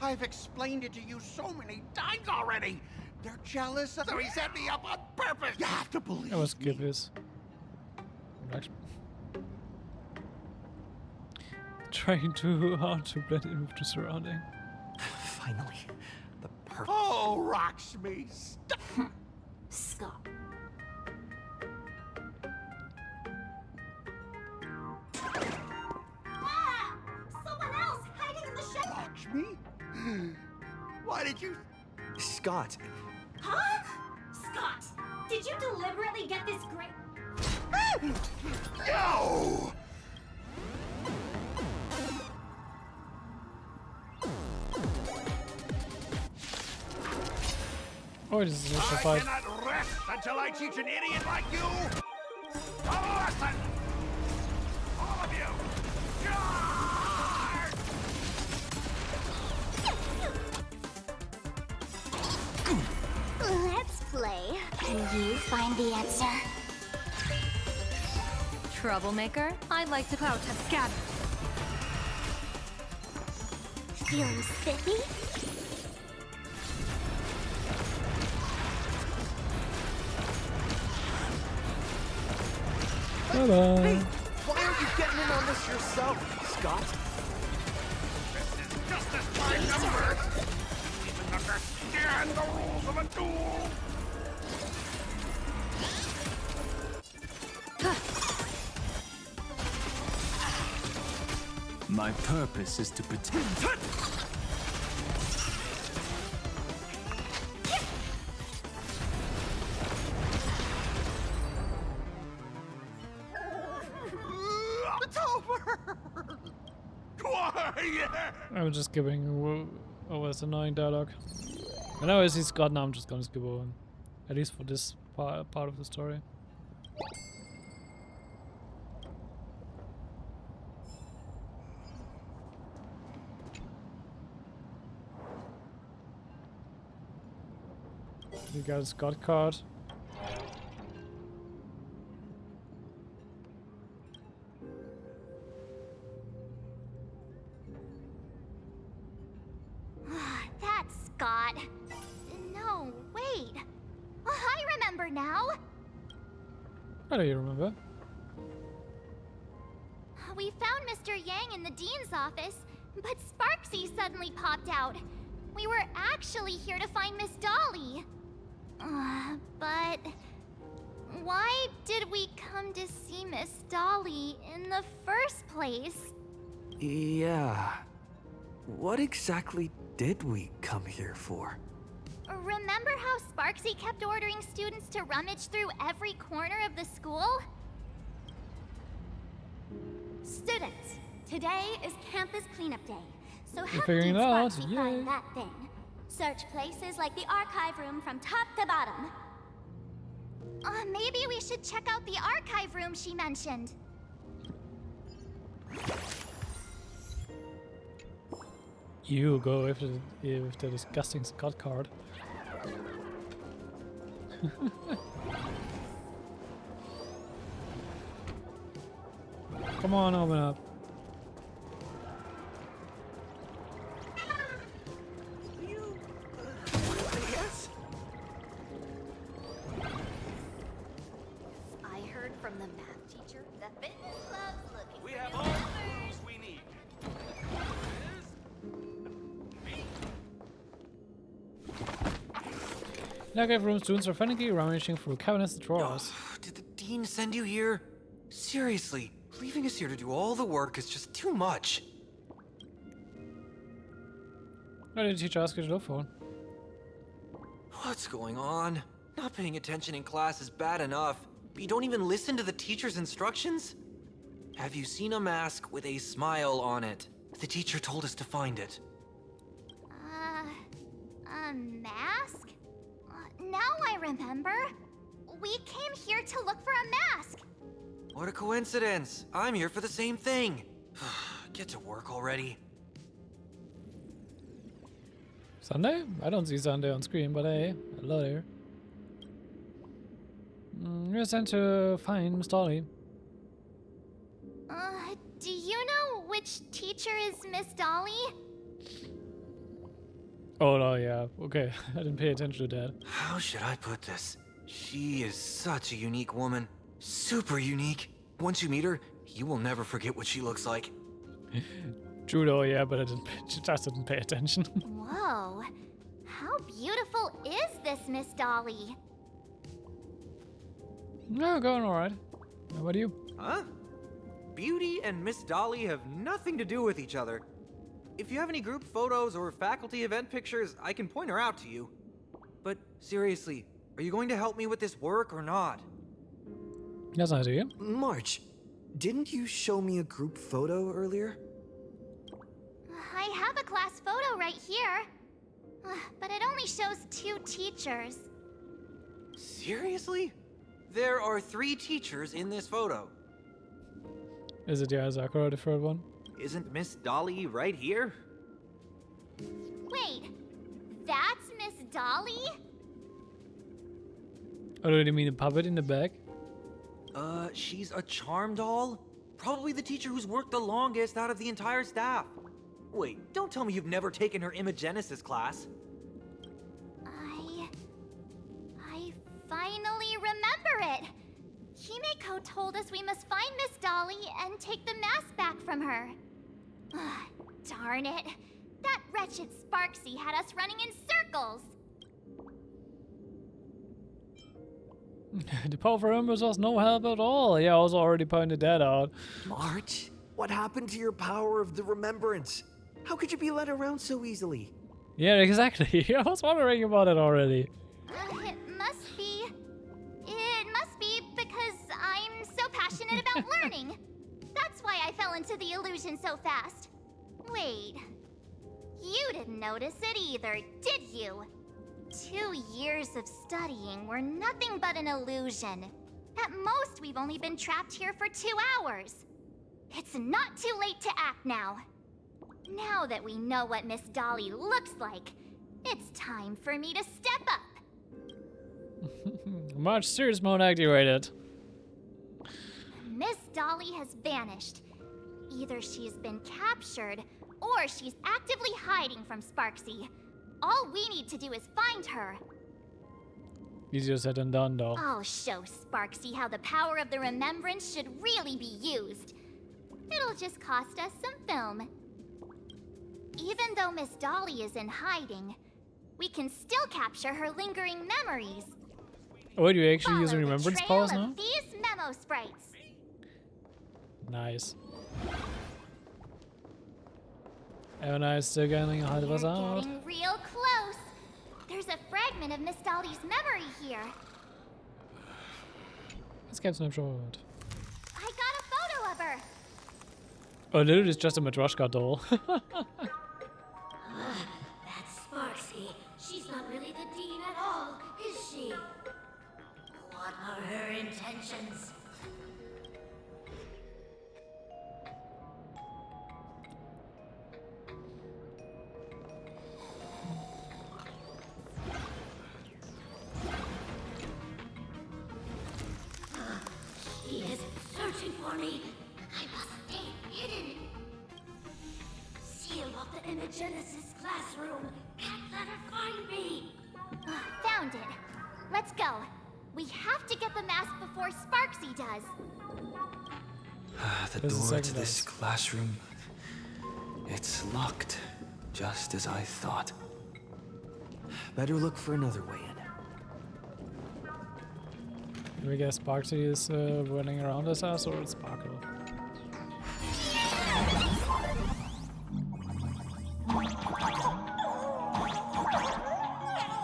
I've explained it to you so many times already. They're jealous, so he set me up on purpose. You have to believe I must me. skip this. Trying too hard to blend in with the surrounding. Finally, the perfect. Oh, Rocksmith, stop. Scott. Ah! Someone else hiding in the shed. Rocksmith? Why did you? Scott, Huh? Scott, did you deliberately get this great? No! Oh, this is a I fight. cannot rest until I teach an idiot like you a lesson. All of you, charge! Let's play. Can you find the answer? Troublemaker? I'd like to pout a scatter. Feeling spiffy? Bye-bye. why aren't you getting in on this yourself, Scott? This is just as my number. You even understand the rules of a duel. My purpose is to protect. It's over. Quiet. I'm just skipping over this annoying dialogue. I know he's Scott now, I'm just gonna skip over him. At least for this part of the story. You got a Scott card. That's Scott. No, wait. I remember now. How do you remember? We found Mr. Yang in the dean's office, but Sparxie suddenly popped out. We were actually here to find Miss Dolly. But why did we come to see Miss Dolly in the first place? Yeah. What exactly did we come here for? Remember how Sparxie kept ordering students to rummage through every corner of the school? Students, today is campus cleanup day. So how figuring did it out, Sparxie yay. find that thing? Search places like the archive room from top to bottom. Maybe we should check out the archive room she mentioned. You go with the disgusting Scott card. Come on, open up. Yes? I heard from the math teacher that fitness club's looking We for have new all the members. tools we need. In archive room, students are frantically rummaging through cabinets and drawers. Did the dean send you here? Seriously, leaving us here to do all the work is just too much. What did the teacher ask you to look for? What's going on? Not paying attention in class is bad enough, but you don't even listen to the teacher's instructions? Have you seen a mask with a smile on it? The teacher told us to find it. A mask? Now I remember. We came here to look for a mask. What a coincidence. I'm here for the same thing. Get to work already. Sunday? I don't see Sunday on screen, but hey, hello there. You're sent to find Miss Dolly. Do you know which teacher is Miss Dolly? Oh no, yeah, okay. I didn't pay attention to that. How should I put this? She is such a unique woman. Super unique. Once you meet her, you will never forget what she looks like. True though, yeah, but I just didn't pay attention. Whoa. How beautiful is this Miss Dolly? No, going alright. How about you? Huh? Beauty and Miss Dolly have nothing to do with each other. If you have any group photos or faculty event pictures, I can point her out to you. But seriously, are you going to help me with this work or not? That's an idea. March, didn't you show me a group photo earlier? I have a class photo right here. But it only shows 2 teachers. Seriously? There are 3 teachers in this photo. Is it Sakura, the third one? Isn't Miss Dolly right here? Wait, that's Miss Dolly? Oh, do you mean the puppet in the back? She's a charm doll? Probably the teacher who's worked the longest out of the entire staff. Wait, don't tell me you've never taken her Imagenesis class. I finally remember it. Himeko told us we must find Miss Dolly and take the mask back from her. Darn it. That wretched Sparxie had us running in circles. The powerful embers was no help at all. Yeah, I also already pointed that out. March, what happened to your power of the remembrance? How could you be led around so easily? Yeah, exactly. I was wondering about it already. It must be because I'm so passionate about learning. That's why I fell into the illusion so fast. Wait, you didn't notice it either, did you? 2 years of studying were nothing but an illusion. At most, we've only been trapped here for 2 hours. It's not too late to act now. Now that we know what Miss Dolly looks like, it's time for me to step up. March serious mode activated. Miss Dolly has vanished. Either she's been captured, or she's actively hiding from Sparxie. All we need to do is find her. Easier said than done, though. I'll show Sparxie how the power of the remembrance should really be used. It'll just cost us some film. Even though Miss Dolly is in hiding, we can still capture her lingering memories. Oh, do you actually Follow using the remembrance trail powers of now? These memo sprites. Nice. And I still getting a hide was We're out. getting real close. There's a fragment of Miss Dolly's memory here. Escape snapshot. I got a photo of her. Oh, literally, it's just a Matryoshka doll. That's Sparxie. at all, is she? What are her intentions? She is searching for me. I must stay hidden. Seal off the Imagenesis classroom. Can't let her find me. Found it. Let's go. We have to get the mask before Sparxie does. The There's a door second to this house. classroom. It's locked, just as I thought. Better look for another way in. Do we guess Sparxie is running around this house, or it's Sparkle?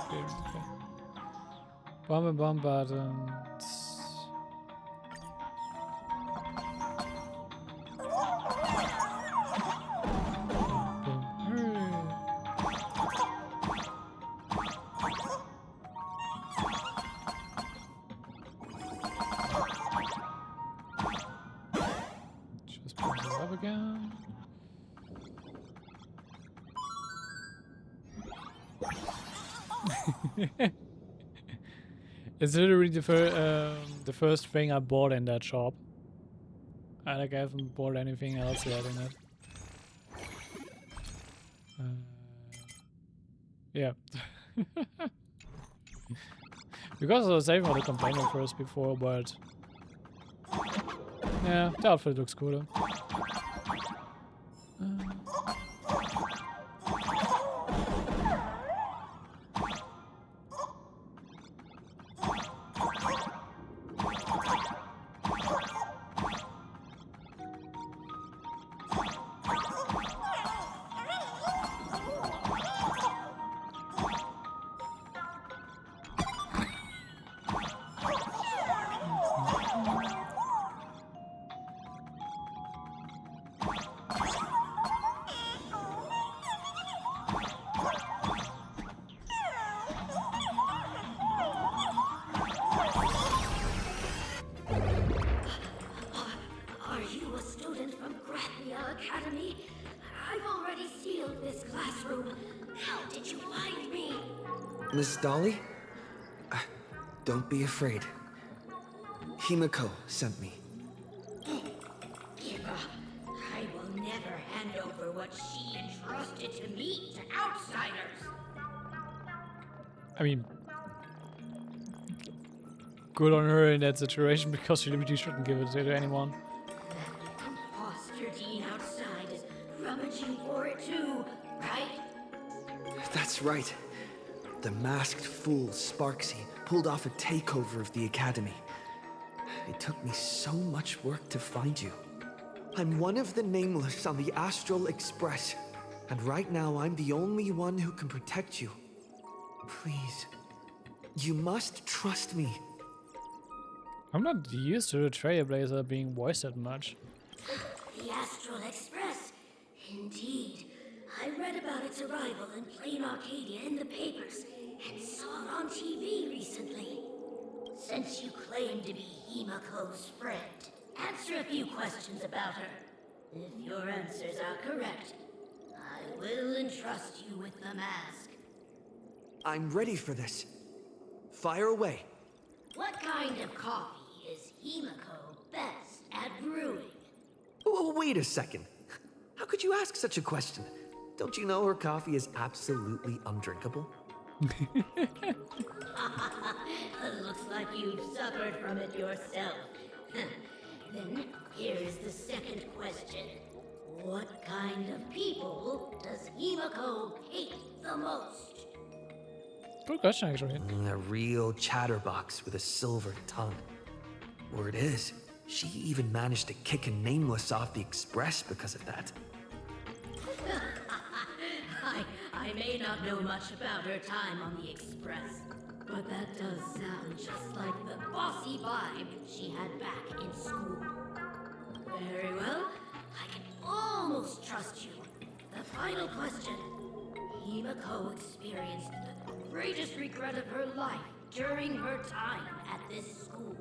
Okay. Bomb buttons. Just put it up again. It's literally the first thing I bought in that shop. I haven't bought anything else yet in it. Yeah. Because I was saving all the companion first before, but yeah, the outfit looks cooler. Are you a student from Cragnatsune Academy? I've already sealed this classroom. How did you find me? Miss Dolly? Don't be afraid. Himiko sent me. Give up. I will never hand over what she entrusted to me to outsiders. I mean, good on her in that situation, because she really shouldn't give it to anyone. That imposter dean outside is rummaging for it too, right? That's right. The masked fool Sparxie pulled off a takeover of the academy. It took me so much work to find you. I'm one of the nameless on the Astral Express, and right now I'm the only one who can protect you. Please, you must trust me. I'm not used to the Trailblazer being voiced that much. The Astral Express. Indeed. I read about its arrival in Plain Arcadia in the papers and saw it on TV recently. Since you claim to be Himiko's friend, answer a few questions about her. If your answers are correct, I will entrust you with the mask. I'm ready for this. Fire away. What kind of coffee is Himiko best at brewing? Oh, wait a second. How could you ask such a question? Don't you know her coffee is absolutely undrinkable? Looks like you've suffered from it yourself. Then here's the second question. What kind of people does Himiko hate the most? Good question, actually. A real chatterbox with a silver tongue. Word is, she even managed to kick a nameless off the express because of that. I may not know much about her time on the Express, but that does sound just like the bossy vibe she had back in school. Very well, I can almost trust you. The final question. Himiko experienced the greatest regret of her life during her time at this school.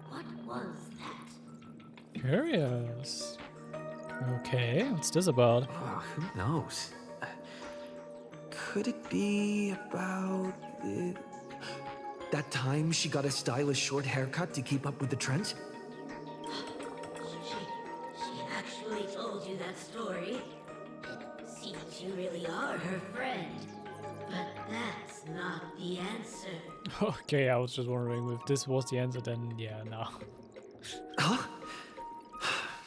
What was that? Curious. Okay, what's this about? Oh, who knows? Could it be about that time she got a stylish short haircut to keep up with the trends? She actually told you that story. It seems you really are her friend. But that's not the answer. Okay, I was just wondering if this was the answer, then yeah, no. Huh?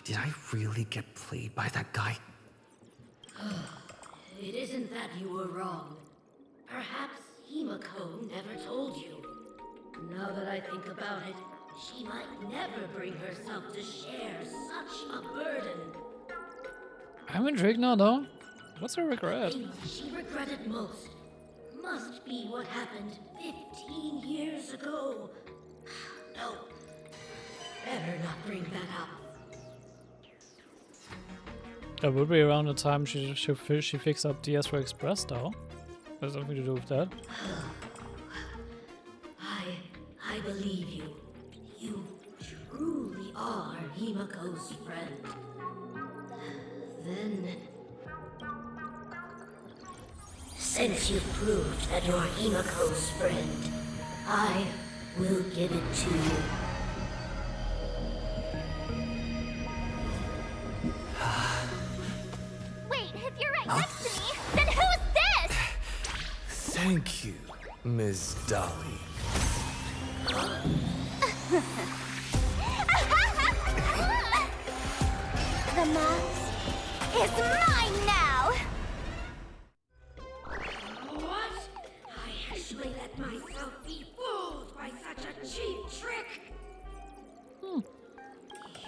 Did I really get played by that guy? It isn't that you were wrong. Perhaps Himiko never told you. Now that I think about it, she might never bring herself to share such a burden. I'm intrigued now, though. What's her regret? The thing she regretted most must be what happened 15 years ago. No, better not bring that up. That would be around the time she fixed up the Astro Express, though. Has something to do with that. I believe you. You truly are Himiko's friend. Then, since you've proved that you're Himiko's friend, I will give it to you. Wait, if you're right next to me, then who's this? Thank you, Ms. Dolly. The mask is mine now! What? I actually let myself be fooled by such a cheap trick?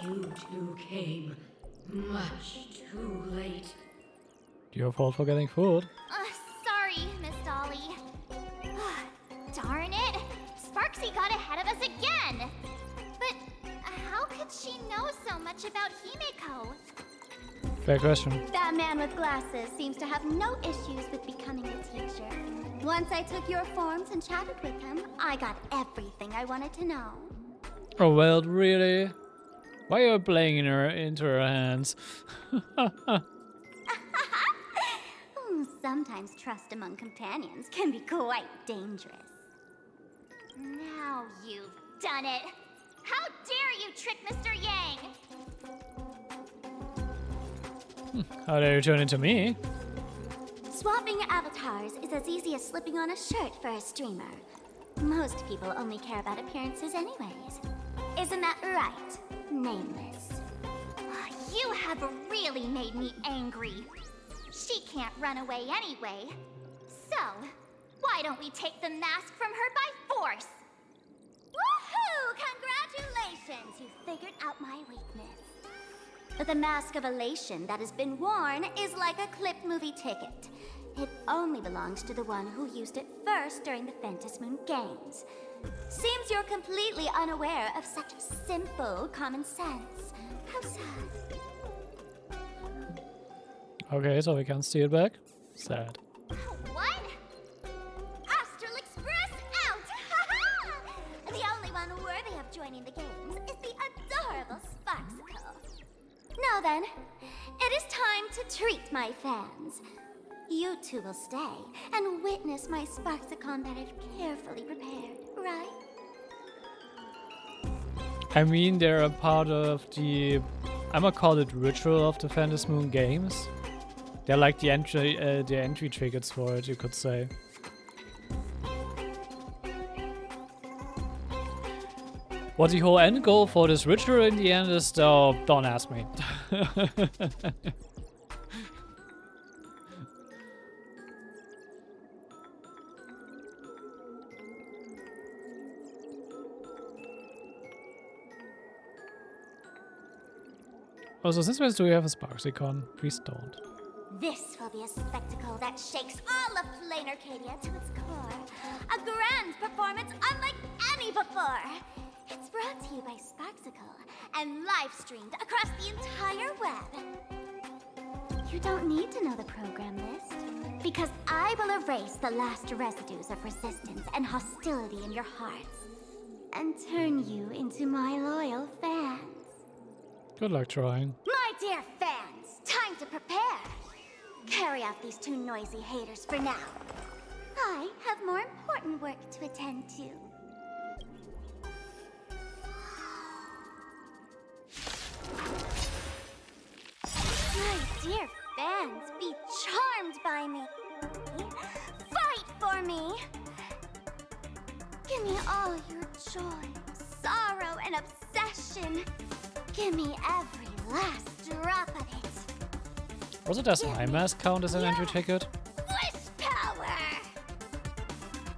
You two came much too late. Your fault for getting fooled. Sorry, Miss Dolly. Darn it! Sparxie got ahead of us again! But how could she know so much about Himiko? Fair question. That man with glasses seems to have no issues with becoming a teacher. Once I took your forms and chatted with him, I got everything I wanted to know. Oh well, really? Why are you playing into her hands? Sometimes trust among companions can be quite dangerous. Now you've done it! How dare you trick Mr. Yang! How dare you turn into me? Swapping avatars is as easy as slipping on a shirt for a streamer. Most people only care about appearances anyways. Isn't that right, Nameless? You have really made me angry. She can't run away anyway. So, why don't we take the mask from her by force? Woohoo! Congratulations! You figured out my weakness. The mask of elation that has been worn is like a clipped movie ticket. It only belongs to the one who used it first during the Phantasmoon Games. Seems you're completely unaware of such simple common sense. How sad. Okay, so we can steal it back? Sad. What? Astral Express out! The only one worthy of joining the games is the adorable Sparxicle. Now then, it is time to treat my fans. You two will stay and witness my Sparxicon that I've carefully prepared, right? I mean, they're a part of the... I'm gonna call it ritual of the Phantasmoon Games. They're like the entry tickets for it, you could say. What the whole end goal for this ritual in the end is, though, don't ask me. Also, since when do we have a Sparxicon? Please don't. This will be a spectacle that shakes all of Plain Arcadia to its core. A grand performance unlike any before. It's brought to you by Sparxicle and live streamed across the entire web. You don't need to know the program list. Because I will erase the last residues of resistance and hostility in your hearts and turn you into my loyal fans. Good luck trying. My dear fans, time to prepare. Carry out these two noisy haters for now. I have more important work to attend to. My dear fans, be charmed by me. Fight for me. Give me all your joy, sorrow, and obsession. Give me every last drop of it. Also, does my mask count as an entry ticket? Wish power!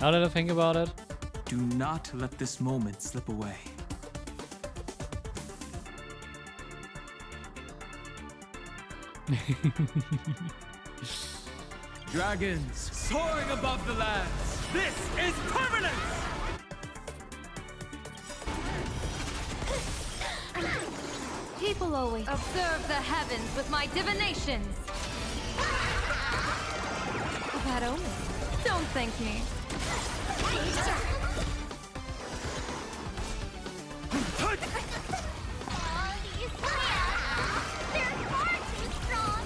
Now that I think about it. Do not let this moment slip away. Dragons soaring above the lands. This is permanence! People always observe the heavens with my divinations. Bad omen. Don't thank me. All these plans, they're far too strong.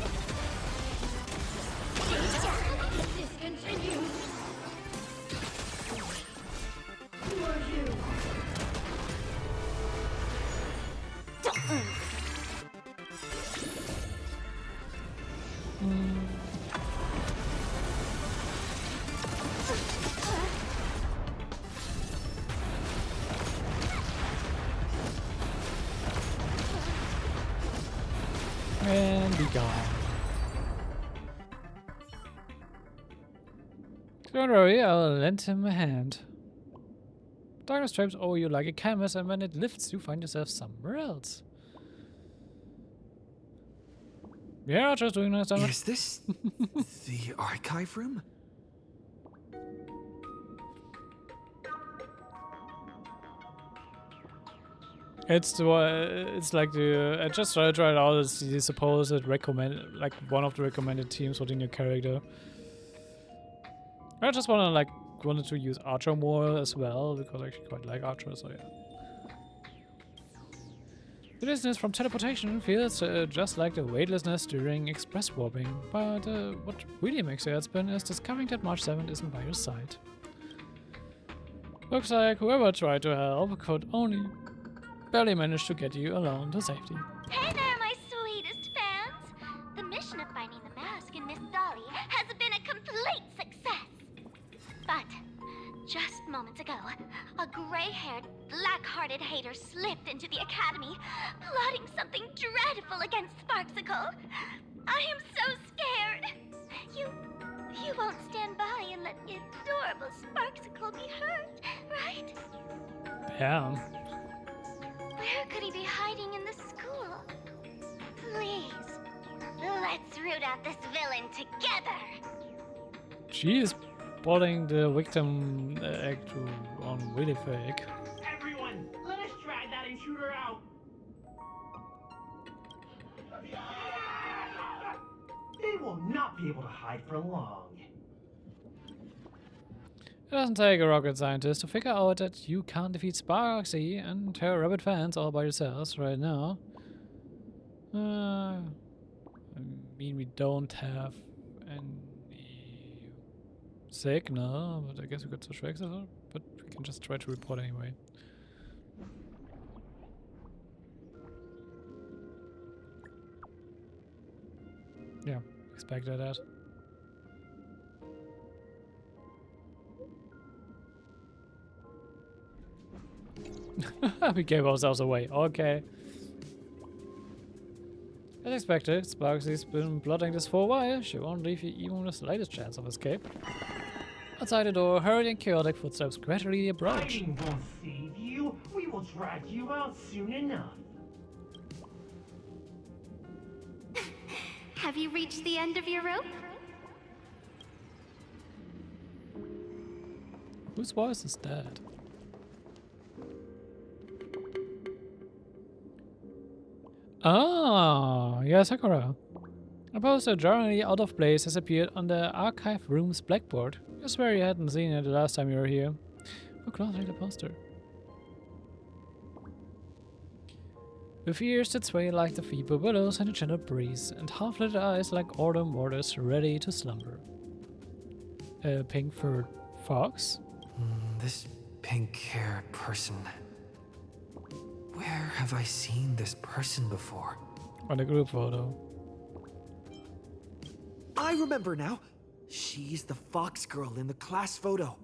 Discontinued. Who are you? And be gone. Don't worry, I'll lend him a hand. Darkness traps over you like a canvas, and when it lifts, you find yourself somewhere else. Yeah, just doing nice damage. Is this the archive room? It's like the I just tried out as the supposed like one of the recommended teams for the new character. I just wanted to use Archer more as well because I actually quite like Archer, so yeah. The distance from teleportation feels just like the weightlessness during express warping, but what really makes your head spin is discovering that March 7th isn't by your side. Looks like whoever tried to help could only barely manage to get you alone to safety. Hey there, my sweetest fans! The mission of finding the mask in Miss Dolly has been a complete success. But just moments ago, a gray-haired, black-hearted hater slipped into the academy, plotting something dreadful against Sparxicle. I am so scared. You won't stand by and let the adorable Sparxicle be hurt, right? Yeah. Where could he be hiding in the school? Please, let's root out this villain together. She is putting the victim act on really fake. Everyone, let us drag that intruder out. They will not be able to hide for long. It doesn't take a rocket scientist to figure out that you can't defeat Sparxie and her rabbit fans all by yourselves right now. I mean, we don't have any signal, but I guess we could switch access, but we can just try to report anyway. Yeah, expected that. We gave ourselves away. Okay. As expected, Sparxie's been plotting this for a while. She won't leave you even the slightest chance of escape. Outside the door, hurried and chaotic footsteps gradually approach. Hiding won't save you. We will drag you out soon enough. Have you reached the end of your rope? Whose voice is that? Ah, yeah, Sakura. A poster jarringly out of place has appeared on the archive room's blackboard. I swear you hadn't seen it the last time you were here. Look closely at the poster. With ears that sway like the feeble willows in a gentle breeze, and half-lit eyes like autumn waters ready to slumber. A pink-furred fox? This pink-haired person. Where have I seen this person before? On a group photo. I remember now. She's the fox girl in the class photo.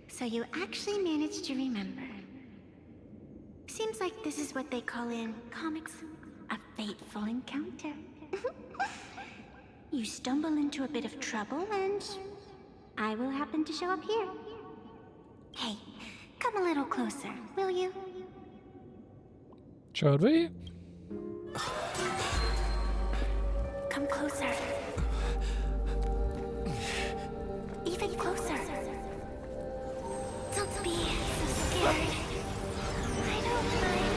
So you actually managed to remember. Seems like this is what they call in comics a fateful encounter. You stumble into a bit of trouble and I will happen to show up here. Hey, come a little closer, will you? Should we? Come closer. Even closer. Don't be so scared. I don't mind.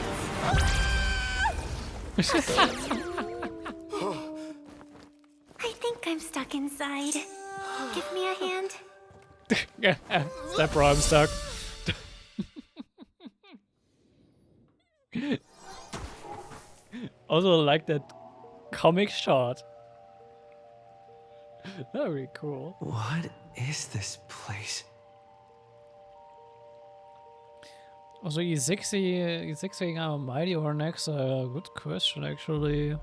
I think I'm stuck inside. Give me a hand. That bro, I'm stuck. Also like that comic shot. Very cool. What is this place? Also, is 60 mighty or next? Good question, actually.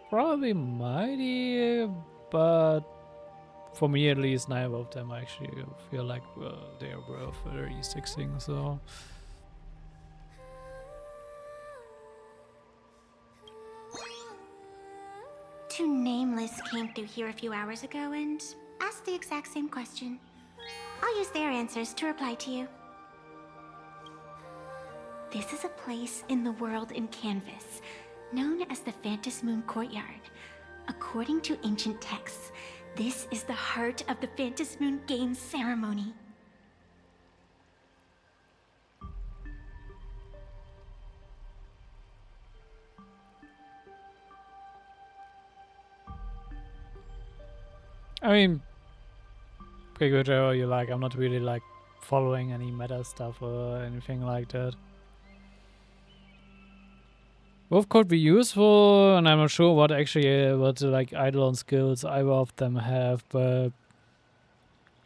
Probably mighty, but for me at least, neither of them actually feel like they are both very E6ing, so. Two nameless came through here a few hours ago and asked the exact same question. I'll use their answers to reply to you. This is a place in the world in Canvas, known as the Phantom Moon Courtyard. According to ancient texts, this is the heart of the Phantom Moon Games ceremony. I mean, pretty good, you like, I'm not really like following any meta stuff or anything like that. Both could be useful, and I'm not sure what actually, what like eidolon skills either of them have, but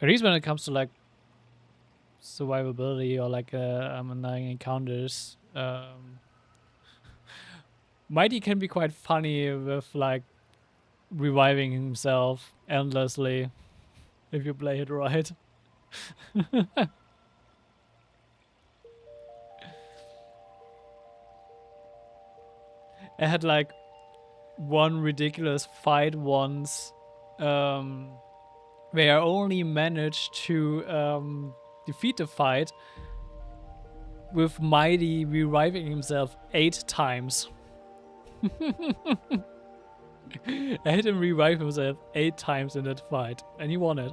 at least when it comes to like survivability or like undying encounters, Mighty can be quite funny with like reviving himself endlessly if you play it right. I had like one ridiculous fight once where I only managed to defeat the fight with Mighty reviving himself 8 times. I had him revive himself 8 times in that fight, and he won it.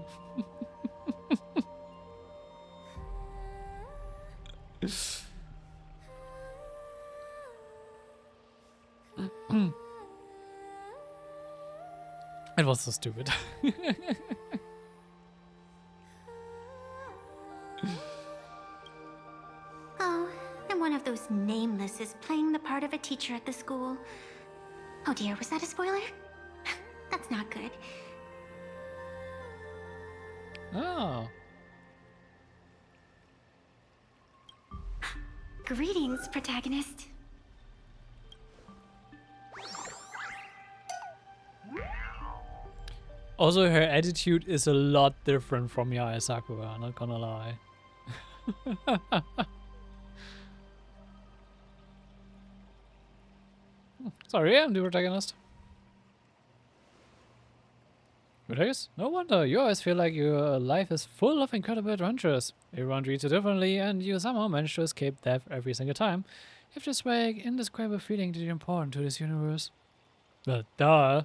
It was so stupid. Oh, and one of those nameless is playing the part of a teacher at the school. Oh dear, was that a spoiler? That's not good. Oh. Greetings, protagonist. Also, her attitude is a lot different from Yae Sakura, not gonna lie. Sorry, I'm the protagonist. Protagonist? No wonder, you always feel like your life is full of incredible adventures. Everyone treats you differently, and you somehow manage to escape death every single time. You have this vague, indescribable feeling that you're important to this universe. Well, duh.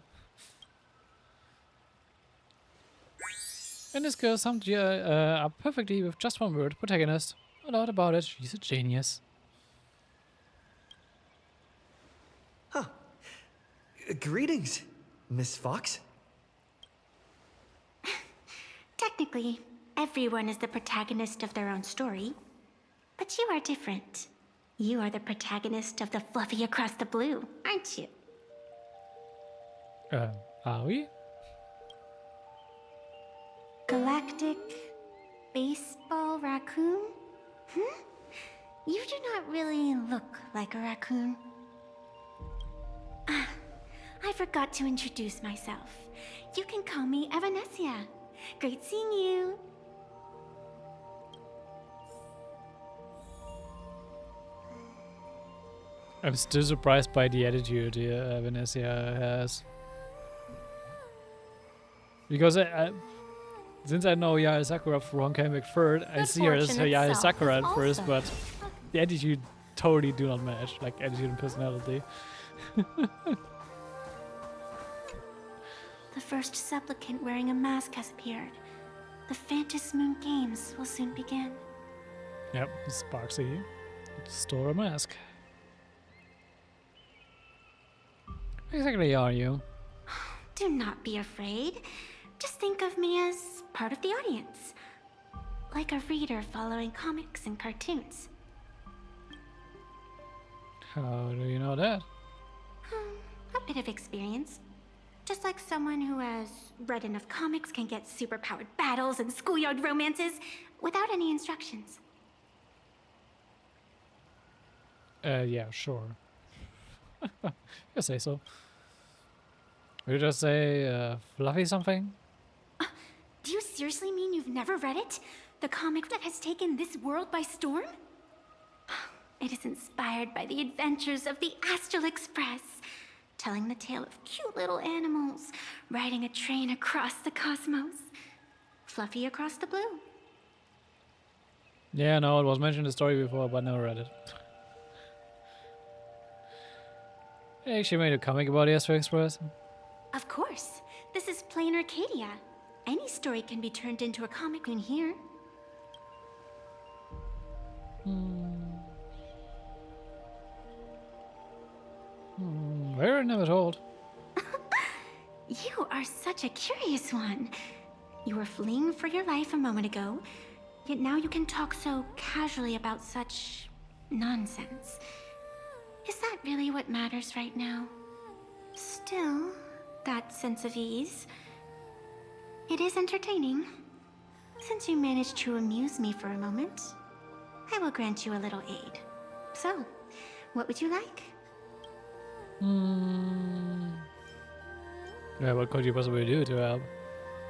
And this girl summed you up perfectly with just one word, protagonist. doubt about it. She's a genius. Huh. Greetings, Miss Fox. Technically, everyone is the protagonist of their own story. But you are different. You are the protagonist of the Fluffy Across the Blue, aren't you? Are we? Galactic baseball raccoon? You do not really look like a raccoon. I forgot to introduce myself. You can call me Evanessia. Great seeing you. I'm still surprised by the attitude Vanessa has. Because since I know Yaya Sakura from Honkai McFird, I see her as Yaya Sakura at first, but the attitude totally do not match, like attitude and personality. The first supplicant wearing a mask has appeared. The Phantom Moon Games will soon begin. Yep, Sparxie. Store a mask. What exactly are you? Do not be afraid. Just think of me as part of the audience. Like a reader following comics and cartoons. How do you know that? A bit of experience. Just like someone who has read enough comics can get superpowered battles and schoolyard romances without any instructions. Yeah, sure. You say so. Would you just say, Fluffy something? Do you seriously mean you've never read it? The comic that has taken this world by storm? It is inspired by the adventures of the Astral Express, telling the tale of cute little animals riding a train across the cosmos. Fluffy Across the Blue. Yeah, no, it was mentioned in the story before, but never read it. They actually made a comic about the Astro Express. Of course. This is plain Arcadia. Any story can be turned into a comic in here. Very never told. You are such a curious one. You were fleeing for your life a moment ago, yet now you can talk so casually about such nonsense. Is that really what matters right now? Still, that sense of ease. It is entertaining. Since you managed to amuse me for a moment, I will grant you a little aid. So, what would you like? Yeah, what could you possibly do to help?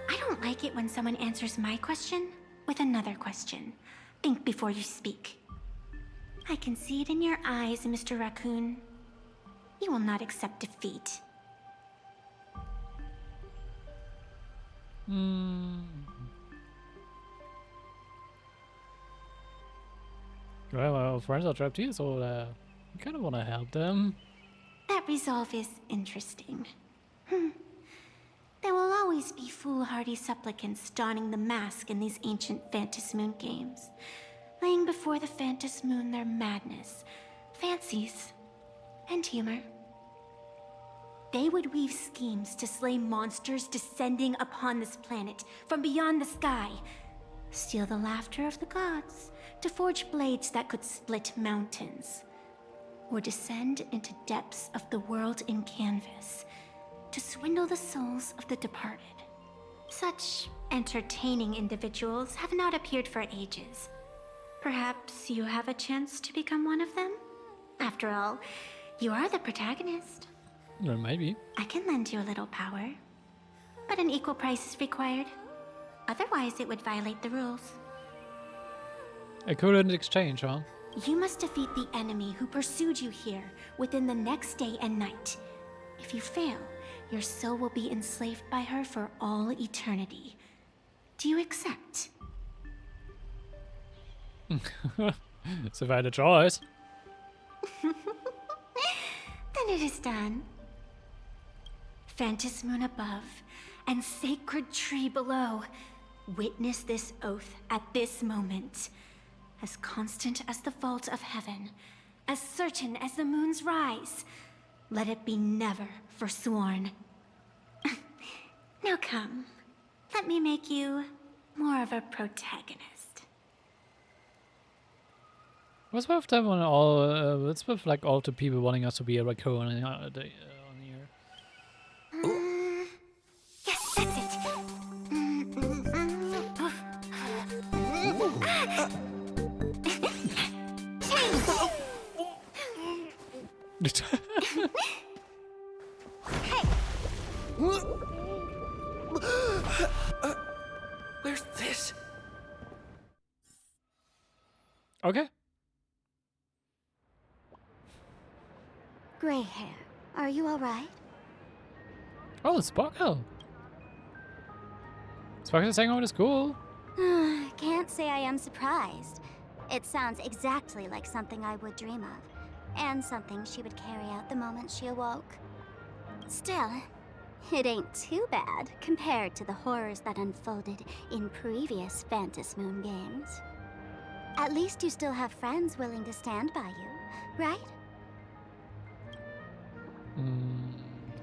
I don't like it when someone answers my question with another question. Think before you speak. I can see it in your eyes, Mr. Raccoon. You will not accept defeat. Well, my old friends are trapped here, so I kind of want to help them. That resolve is interesting. There will always be foolhardy supplicants donning the mask in these ancient Phantom Moon games, laying before the Phantom Moon their madness, fancies, and humor. They would weave schemes to slay monsters descending upon this planet from beyond the sky, steal the laughter of the gods to forge blades that could split mountains, or descend into depths of the world in canvas to swindle the souls of the departed. Such entertaining individuals have not appeared for ages. Perhaps you have a chance to become one of them? After all, you are the protagonist. Well, maybe. I can lend you a little power, but an equal price is required. Otherwise, it would violate the rules. A couldn't exchange, huh? You must defeat the enemy who pursued you here within the next day and night. If you fail, your soul will be enslaved by her for all eternity. Do you accept? So if I had a choice. Then it is done. Phantom Moon above and sacred tree below. Witness this oath at this moment. as constant as the vault of heaven, as certain as the moon's rise. Let it be never forsworn. Now come, let me make you more of a protagonist. What's with them on all? What's with like all the people wanting us to be a raccoon on here? Yes, that's it. Hey! Where's this? Okay. Gray hair, are you alright? Oh, it's Sparkle. Sparkle's hanging out to school. Can't say I am surprised. It sounds exactly like something I would dream of, and something she would carry out the moment she awoke. Still, it ain't too bad compared to the horrors that unfolded in previous Phantom Moon games. At least you still have friends willing to stand by you, right?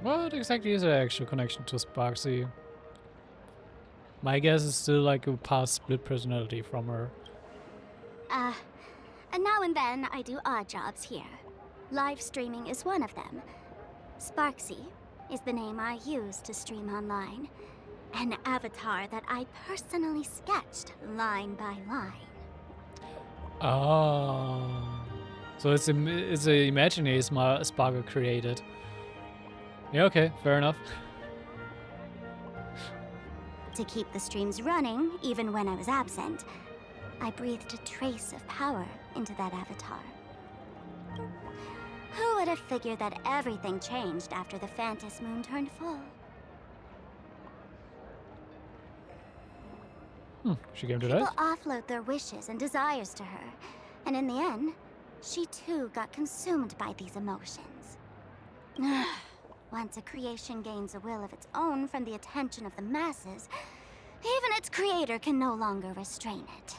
What exactly is her actual connection to Sparxie? My guess is still like a past split personality from her. And now and then I do odd jobs here. Live streaming is one of them. Sparxie is the name I use to stream online. An avatar that I personally sketched line by line. Oh. So it's a imaginary Sparkle created. Yeah, okay, fair enough. To keep the streams running, even when I was absent, I breathed a trace of power into that avatar. Who would have figured that everything changed after the Phantom Moon turned full? She came to People that? offload their wishes and desires to her, and in the end, she too got consumed by these emotions. Once a creation gains a will of its own from the attention of the masses, even its creator can no longer restrain it.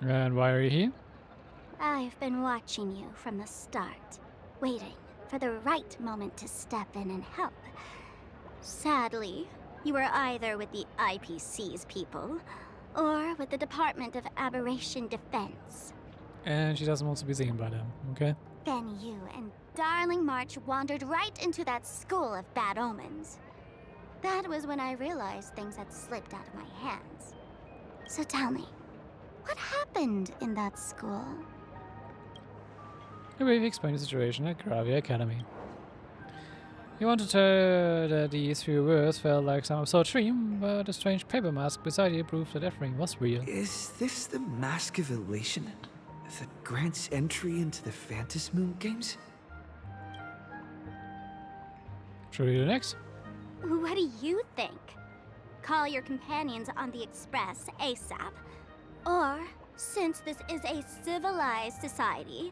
And why are you here? I've been watching you from the start, waiting for the right moment to step in and help. Sadly, you were either with the IPC's people, or with the Department of Aberration Defense. And she doesn't want to be seen by them, okay? Then you and Darling March wandered right into that school of bad omens. That was when I realized things had slipped out of my hands. So tell me, what happened in that school? I briefly explained the situation at Gravia Academy. He wanted her that these few words felt like some absurd dream, but a strange paper mask beside you proved that everything was real. Is this the Mask of Elation that grants entry into the Phantom Moon games? Should we do next? What do you think? Call your companions on the Express ASAP. Or, since this is a civilized society,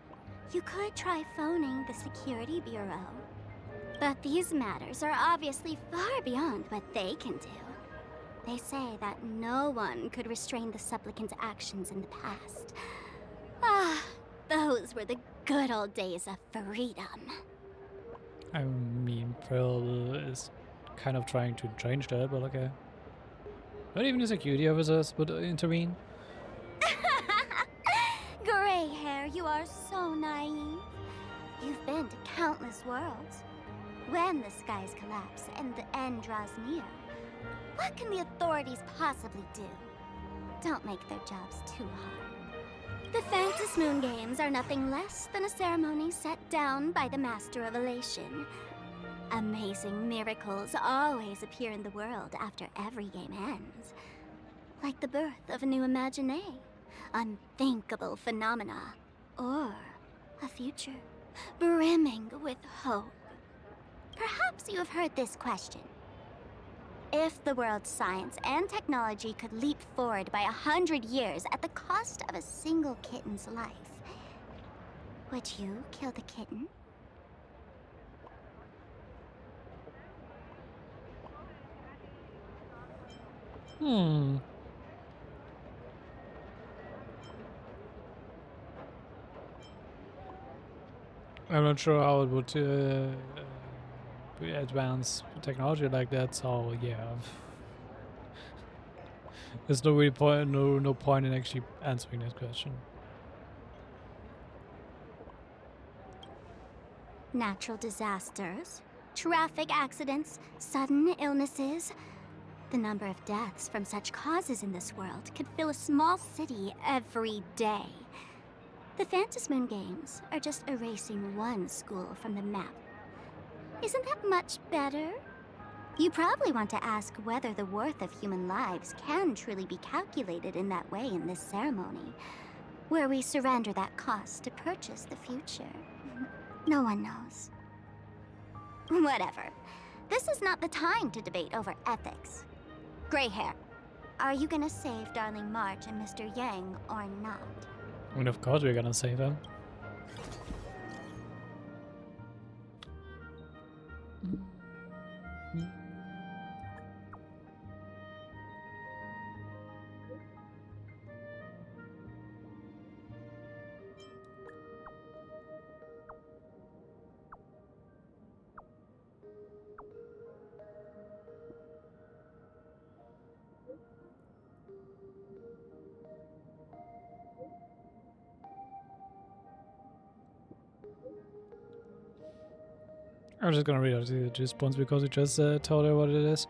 you could try phoning the Security Bureau. But these matters are obviously far beyond what they can do. They say that no one could restrain the supplicant's actions in the past. Ah, those were the good old days of freedom. I mean, Pearl is kind of trying to change that, but okay. Not even the security officers would intervene. Gray hair, you are so naive. You've been to countless worlds. When the skies collapse and the end draws near, what can the authorities possibly do? Don't make their jobs too hard. The Phantom Moon games are nothing less than a ceremony set down by the Master of Elation. Amazing miracles always appear in the world after every game ends. Like the birth of a new imaginée, unthinkable phenomena, or a future brimming with hope. Perhaps you have heard this question. If the world's science and technology could leap forward by 100 years at the cost of a single kitten's life, would you kill the kitten? I'm not sure how it would advance technology like that. So yeah, there's no really point, no point in actually answering that question. Natural disasters, traffic accidents, sudden illnesses. The number of deaths from such causes in this world could fill a small city every day. The Phantasmoon Games are just erasing one school from the map. Isn't that much better? You probably want to ask whether the worth of human lives can truly be calculated in that way in this ceremony, where we surrender that cost to purchase the future. No one knows. Whatever. This is not the time to debate over ethics. Gray hair, are you gonna save Darling March and Mr. Yang or not? I mean, of course we're gonna save him. I'm just gonna read out the response because we just told her what it is.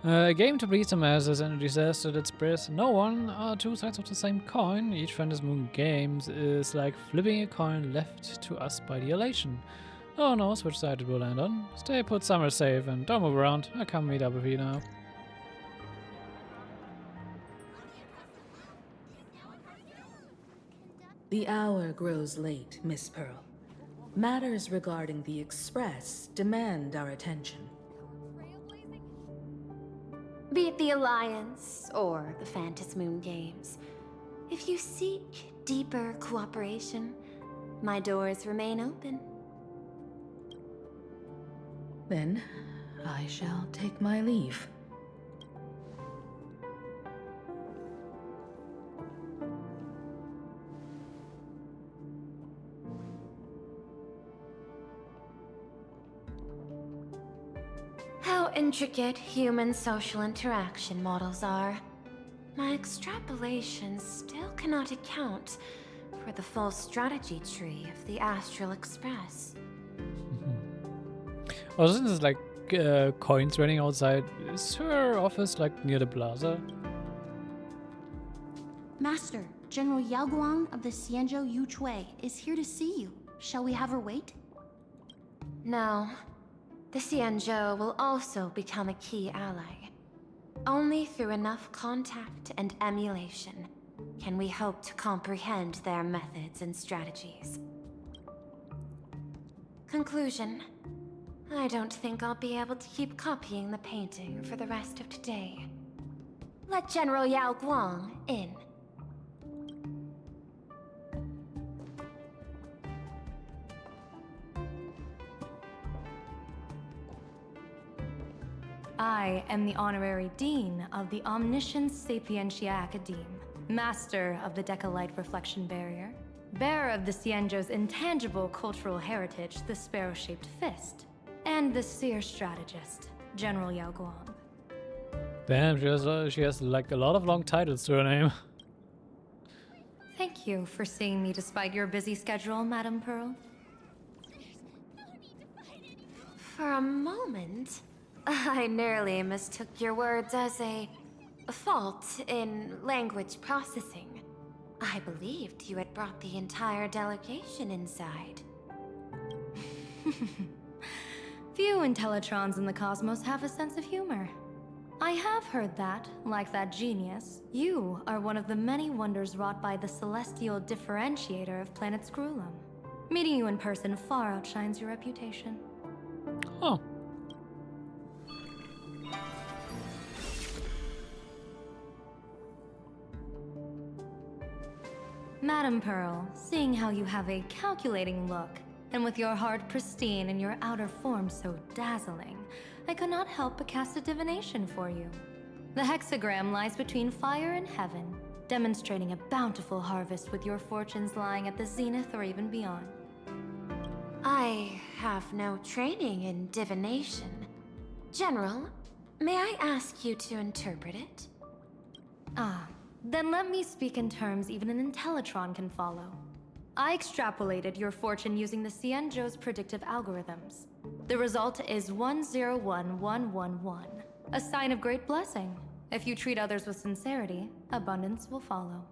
A game to bleed the masses and a disaster that spreads no one are two sides of the same coin. Each Phantasmoon Games is like flipping a coin left to us by the elation. No one knows which side it will land on. Stay put somewhere safe and don't move around. I come meet up with you now. The hour grows late, Miss Pearl. Matters regarding the Express demand our attention. Be it the Alliance or the Phantasmoon Games, if you seek deeper cooperation, my doors remain open. Then, I shall take my leave. How intricate human social interaction models are. My extrapolations still cannot account for the full strategy tree of the Astral Express. Oh, isn't this like coins running outside? Is her office like near the plaza? Master, General Yao Guang of the Xianzhou Yuchui is here to see you. Shall we have her wait? No. The Xianzhou will also become a key ally. Only through enough contact and emulation can we hope to comprehend their methods and strategies. Conclusion. I don't think I'll be able to keep copying the painting for the rest of today. Let General Yao Guang in. I am the Honorary Dean of the Omniscience Sapientia Academe, Master of the Decalite Reflection Barrier, bearer of the Xianzhou's intangible cultural heritage, the Sparrow-shaped Fist, and the Seer Strategist, General Yao Guang. Damn, she has like a lot of long titles to her name. Thank you for seeing me despite your busy schedule, Madame Pearl. For a moment, I nearly mistook your words as a fault in language processing. I believed you had brought the entire delegation inside. Few Intellitrons in the cosmos have a sense of humor. I have heard that, like that genius, you are one of the many wonders wrought by the celestial differentiator of planet Scrulum. Meeting you in person far outshines your reputation. Oh. Madame Pearl, seeing how you have a calculating look, and with your heart pristine and your outer form so dazzling, I could not help but cast a divination for you. The hexagram lies between fire and heaven, demonstrating a bountiful harvest with your fortunes lying at the zenith or even beyond. I have no training in divination. General, may I ask you to interpret it? Ah, then let me speak in terms even an Intellitron can follow. I extrapolated your fortune using the Cienjo's predictive algorithms. The result is 101111, a sign of great blessing. If you treat others with sincerity, abundance will follow.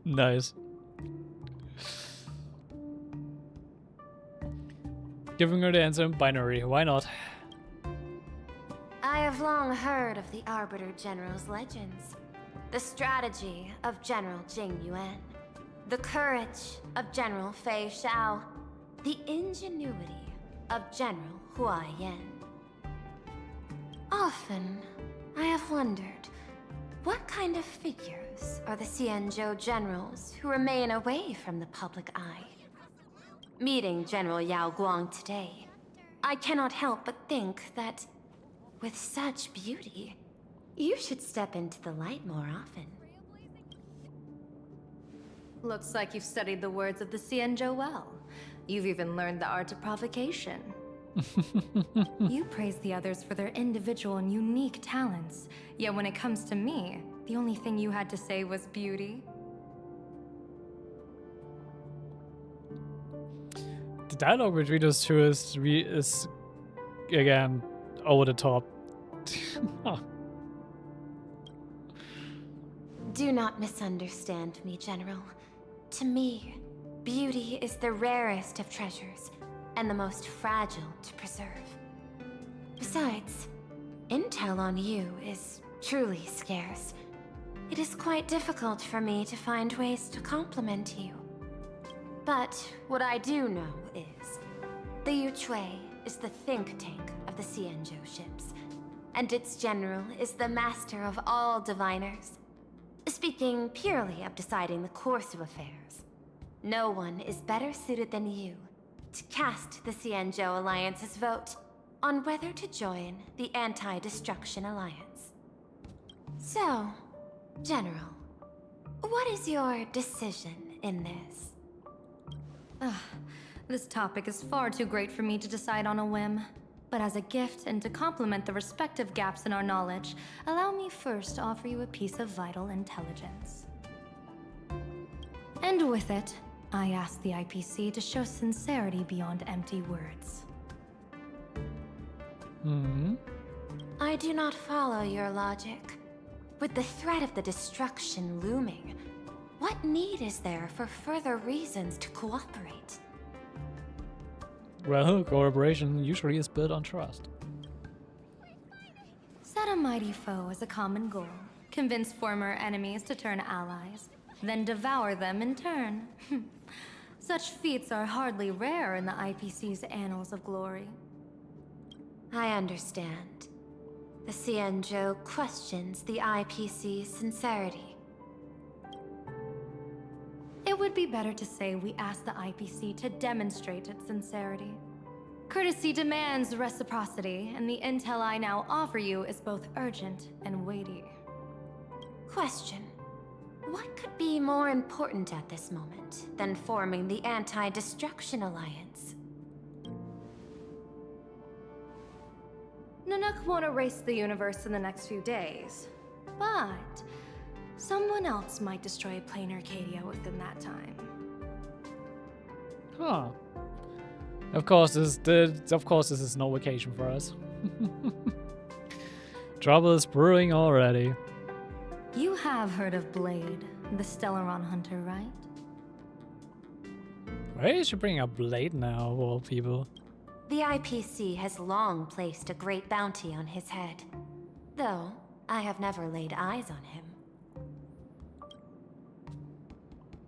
Nice. Giving her the answer in binary, why not? I have long heard of the Arbiter General's legends. The strategy of General Jing Yuan. The courage of General Fei Xiao. The ingenuity of General Hua Yan. Often, I have wondered, what kind of figures are the Cienjo generals who remain away from the public eye? Meeting General Yao Guang today, I cannot help but think that, with such beauty, you should step into the light more often. Looks like you've studied the words of the Cienjo well. You've even learned the art of provocation. You praise the others for their individual and unique talents, yet when it comes to me, the only thing you had to say was beauty. The dialogue between those two is again over the top. Do not misunderstand me, General. To me, beauty is the rarest of treasures and the most fragile to preserve. Besides, intel on you is truly scarce. It is quite difficult for me to find ways to compliment you. But what I do know is, the Yuchui is the think tank of the Cienjo ships, and its general is the master of all diviners. Speaking purely of deciding the course of affairs, no one is better suited than you to cast the Cienjo Alliance's vote on whether to join the Anti-Destruction Alliance. So, General, what is your decision in this? This topic is far too great for me to decide on a whim. But as a gift and to complement the respective gaps in our knowledge, allow me first to offer you a piece of vital intelligence. And with it, I ask the IPC to show sincerity beyond empty words. I do not follow your logic. With the threat of the destruction looming, what need is there for further reasons to cooperate? Well, cooperation usually is built on trust. Set a mighty foe as a common goal, convince former enemies to turn allies, then devour them in turn. Such feats are hardly rare in the IPC's annals of glory. I understand. The Cienjo questions the IPC's sincerity. It would be better to say we ask the IPC to demonstrate its sincerity. Courtesy demands reciprocity, and the intel I now offer you is both urgent and weighty. Question. What could be more important at this moment than forming the Anti-Destruction Alliance? Nanook won't erase the universe in the next few days, but someone else might destroy plain Arcadia within that time. Huh. Of course, this is no vacation for us. Trouble is brewing already. You have heard of Blade, the Stellaron hunter, right? Why is she bringing up Blade now, of all people? The IPC has long placed a great bounty on his head, though I have never laid eyes on him.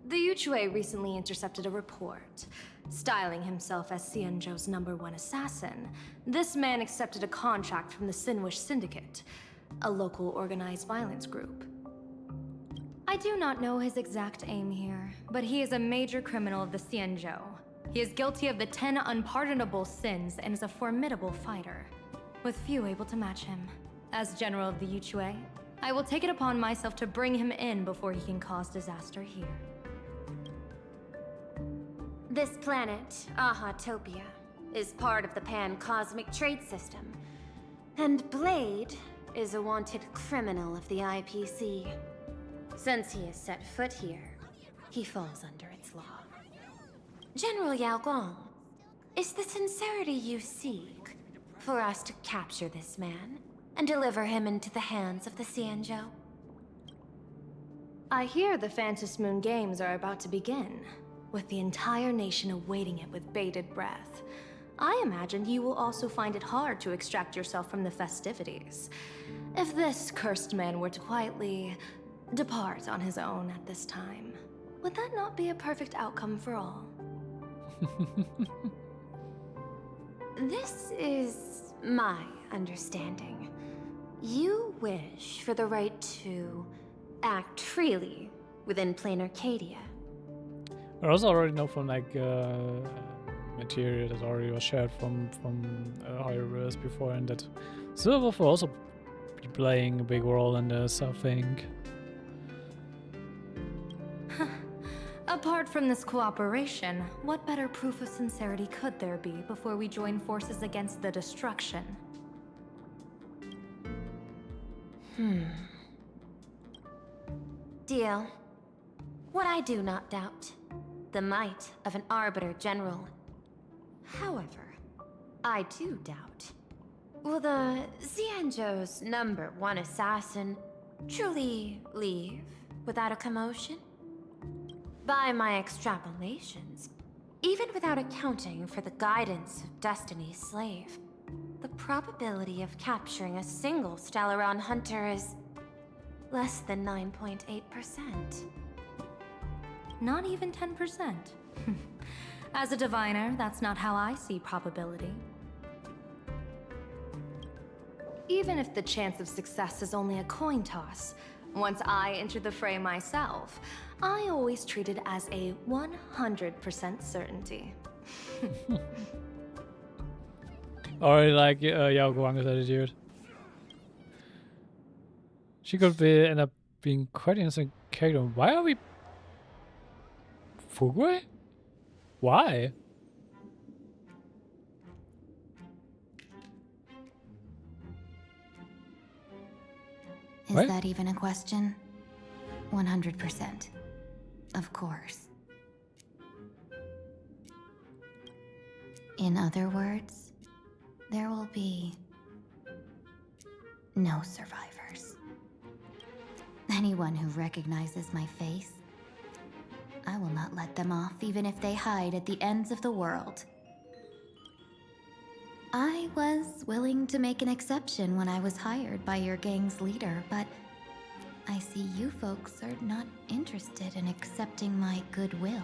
The Yuchui recently intercepted a report. Styling himself as Cienjo's #1 assassin, this man accepted a contract from the Sinwish Syndicate, a local organized violence group. I do not know his exact aim here, but he is a major criminal of the Cienjo. He is guilty of the 10 unpardonable sins and is a formidable fighter, with few able to match him. As general of the Yuchui, I will take it upon myself to bring him in before he can cause disaster here. This planet, Ahatopia, is part of the Pan-Cosmic Trade System. And Blade is a wanted criminal of the IPC. Since he has set foot here, he falls under its law. General Yao Guang, is the sincerity you seek for us to capture this man and deliver him into the hands of the Xianzhou? I hear the Phantom Moon Games are about to begin, with the entire nation awaiting it with bated breath. I imagine you will also find it hard to extract yourself from the festivities. If this cursed man were to quietly depart on his own at this time, would that not be a perfect outcome for all? This is my understanding. You wish for the right to act freely within plain Arcadia. I also already know from like material that already was shared from higher verse before, and that Silver will also be playing a big role in this, I think. Apart from this cooperation, what better proof of sincerity could there be before we join forces against the destruction? Deal. What I do not doubt, the might of an Arbiter General. However, I do doubt, will the Xianzhou's #1 assassin truly leave without a commotion? By my extrapolations, even without accounting for the guidance of Destiny's slave, the probability of capturing a single Stellaron hunter is less than 9.8%. Not even 10%. As a diviner, that's not how I see probability. Even if the chance of success is only a coin toss, once I enter the fray myself, I always treat it as a 100% certainty. Already like Yao Guang's attitude. She could end up being quite innocent character. Why are we Fugui? Why? Is what? That even a question? 100%. Of course. In other words, there will be no survivors. Anyone who recognizes my face, I will not let them off even if they hide at the ends of the world. I was willing to make an exception when I was hired by your gang's leader, but I see you folks are not interested in accepting my goodwill.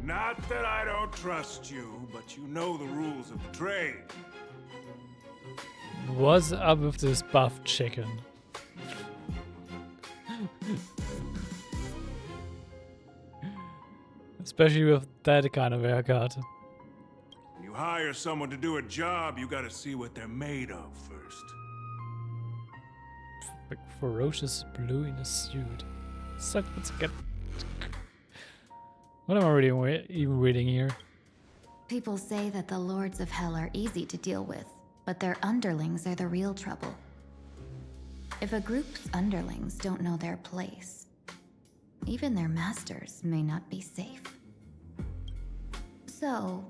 Not that I don't trust you, but you know the rules of the trade. What's up with this buff chicken? Especially with that kind of haircut. When you hire someone to do a job, you gotta see what they're made of first. Like ferocious blue in a suit. So let's get. What am I even reading here? People say that the Lords of Hell are easy to deal with, but their underlings are the real trouble. If a group's underlings don't know their place, even their masters may not be safe. So,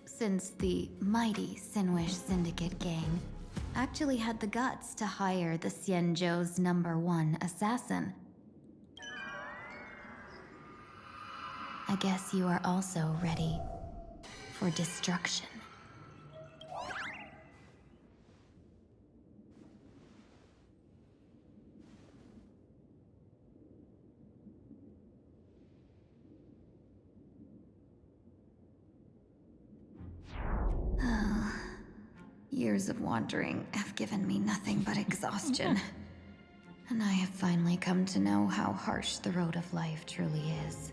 since the mighty Sinwish Syndicate gang actually had the guts to hire the Xianzhou's #1 assassin, I guess you are also ready for destruction. Years of wandering have given me nothing but exhaustion. And I have finally come to know how harsh the road of life truly is.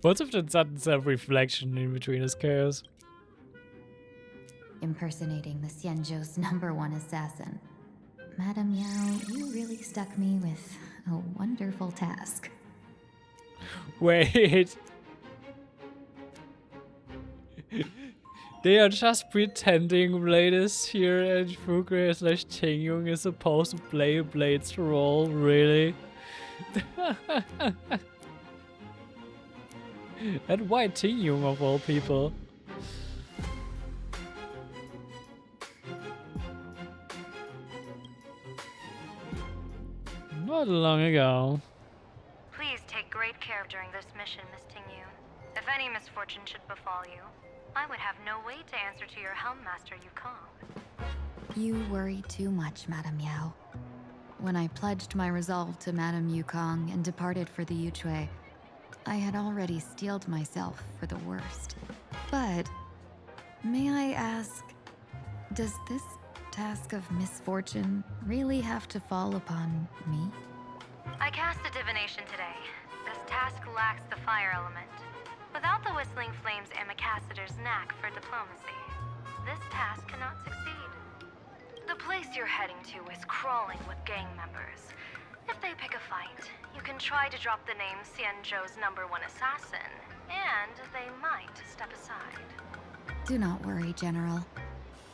What's with the sudden self-reflection in between his chaos? Impersonating the Xianzhou's #1 assassin. Madame Yao, you really stuck me with a wonderful task. Wait. They are just pretending ladies here and Fukui / Tingyun is supposed to play Blade's role, really? And why Tingyun of all people? Not long ago. Please take great care during this mission, Miss Tingyun. If any misfortune should befall you, I would have no way to answer to your Helm Master Yukong. You worry too much, Madame Yao. When I pledged my resolve to Madame Yukong and departed for the Yuchue, I had already steeled myself for the worst. But, may I ask, does this task of misfortune really have to fall upon me? I cast a divination today. This task lacks the fire element. Without the whistling flames ambassador's knack for diplomacy, this task cannot succeed. The place you're heading to is crawling with gang members. If they pick a fight, you can try to drop the name Xianzhou's #1 assassin, and they might step aside. Do not worry, General.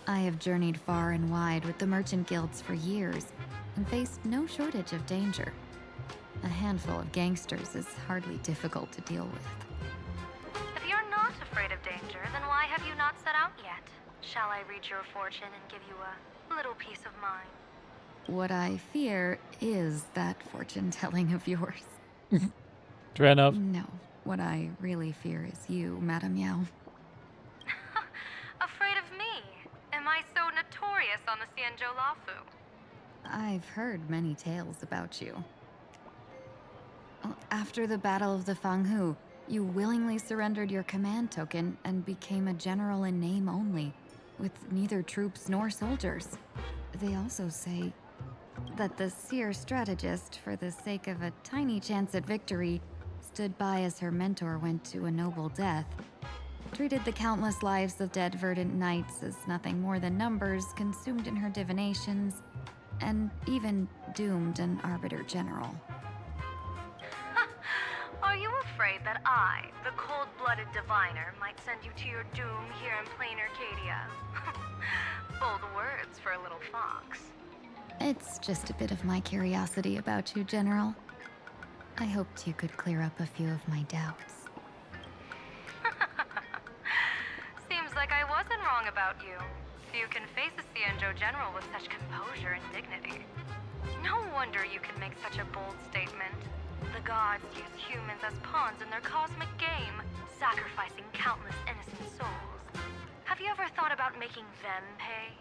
I have journeyed far and wide with the merchant guilds for years and faced no shortage of danger. A handful of gangsters is hardly difficult to deal with. If you're not afraid of danger, then why have you not set out yet? Shall I read your fortune and give you a little peace of mind? What I fear is that fortune-telling of yours. Fair enough. No, what I really fear is you, Madame Yao. Afraid of me? Am I so notorious on the Xianzhou Lafu? I've heard many tales about you. After the Battle of the Fanghu, you willingly surrendered your command token and became a general in name only, with neither troops nor soldiers. They also say that the seer strategist, for the sake of a tiny chance at victory, stood by as her mentor went to a noble death, treated the countless lives of dead verdant knights as nothing more than numbers consumed in her divinations, and even doomed an arbiter general. Are you afraid that I, the cold-blooded diviner, might send you to your doom here in plain Arcadia? Bold words for a little fox. It's just a bit of my curiosity about you, General. I hoped you could clear up a few of my doubts. Seems like I wasn't wrong about you. Few can face a Xianzhou general with such composure and dignity. No wonder you can make such a bold statement. The gods use humans as pawns in their cosmic game, sacrificing countless innocent souls. Have you ever thought about making them pay?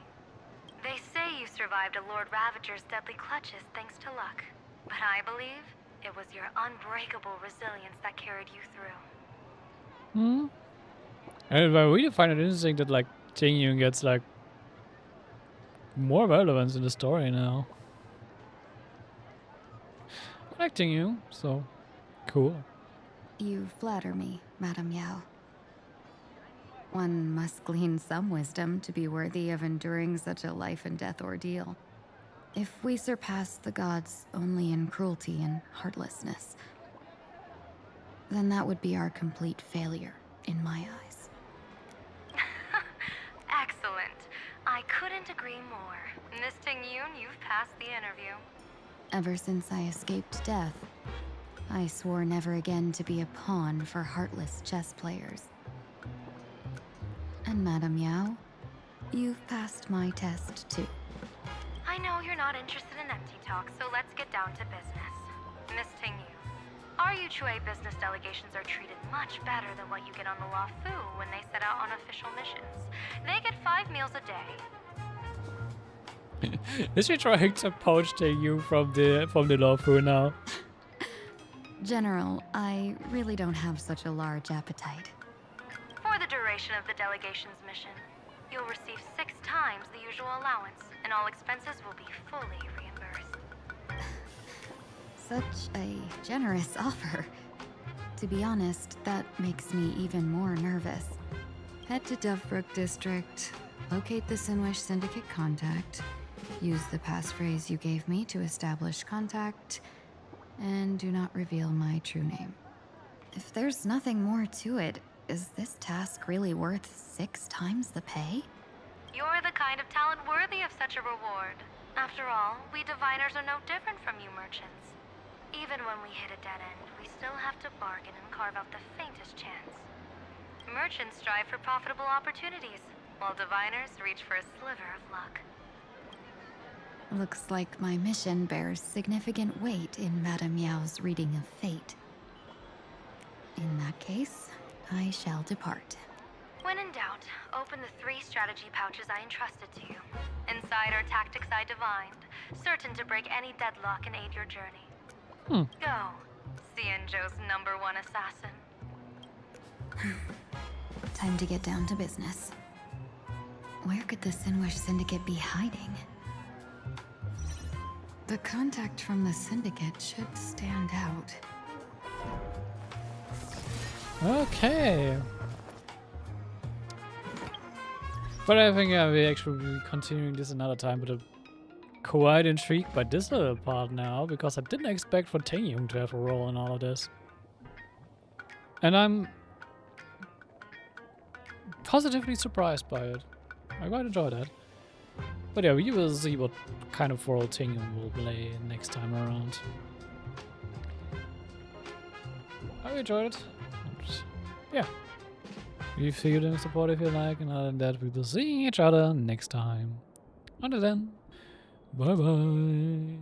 They say you survived a Lord Ravager's deadly clutches thanks to luck, but I believe it was your unbreakable resilience that carried you through. And I really find it interesting that like Tingyun gets like more relevance in the story now. I like Tingyun, so cool. You flatter me, Madame Yao. One must glean some wisdom to be worthy of enduring such a life and death ordeal. If we surpass the gods only in cruelty and heartlessness, then that would be our complete failure in my eyes. Excellent. I couldn't agree more. Miss Tingyun, you've passed the interview. Ever since I escaped death, I swore never again to be a pawn for heartless chess players. And Madame Yao, you've passed my test too. I know you're not interested in empty talk, so let's get down to business. Miss Tingyun, our Yuchue business delegations are treated much better than what you get on the Lafu when they set out on official missions. They get 5 meals a day. Is she trying to poach Tingyun from the Lafu now? General, I really don't have such a large appetite. For the duration of the delegation's mission, you'll receive 6 times the usual allowance, and all expenses will be fully reimbursed. Such a generous offer. To be honest, that makes me even more nervous. Head to Dovebrook District, locate the Sinwish Syndicate contact, use the passphrase you gave me to establish contact, and do not reveal my true name. If there's nothing more to it, is this task really worth 6 times the pay? You're the kind of talent worthy of such a reward. After all, we diviners are no different from you merchants. Even when we hit a dead end, we still have to bargain and carve out the faintest chance. Merchants strive for profitable opportunities, while diviners reach for a sliver of luck. Looks like my mission bears significant weight in Madame Yao's reading of fate. In that case, I shall depart. When in doubt, open the 3 strategy pouches I entrusted to you. Inside are tactics I divined, certain to break any deadlock and aid your journey. Go, Xianzhou's #1 assassin. Time to get down to business. Where could the Sinwish Syndicate be hiding? The contact from the Syndicate should stand out. Okay. But I think we actually will be continuing this another time, but I'm quite intrigued by this little part now, because I didn't expect for Tengyung to have a role in all of this. And I'm positively surprised by it. I quite enjoy that. But yeah, we will see what kind of role Tengyung will play next time around. I enjoyed it. And yeah. Leave feud and support if you like, and other than that, we will see each other next time. Until then, bye bye.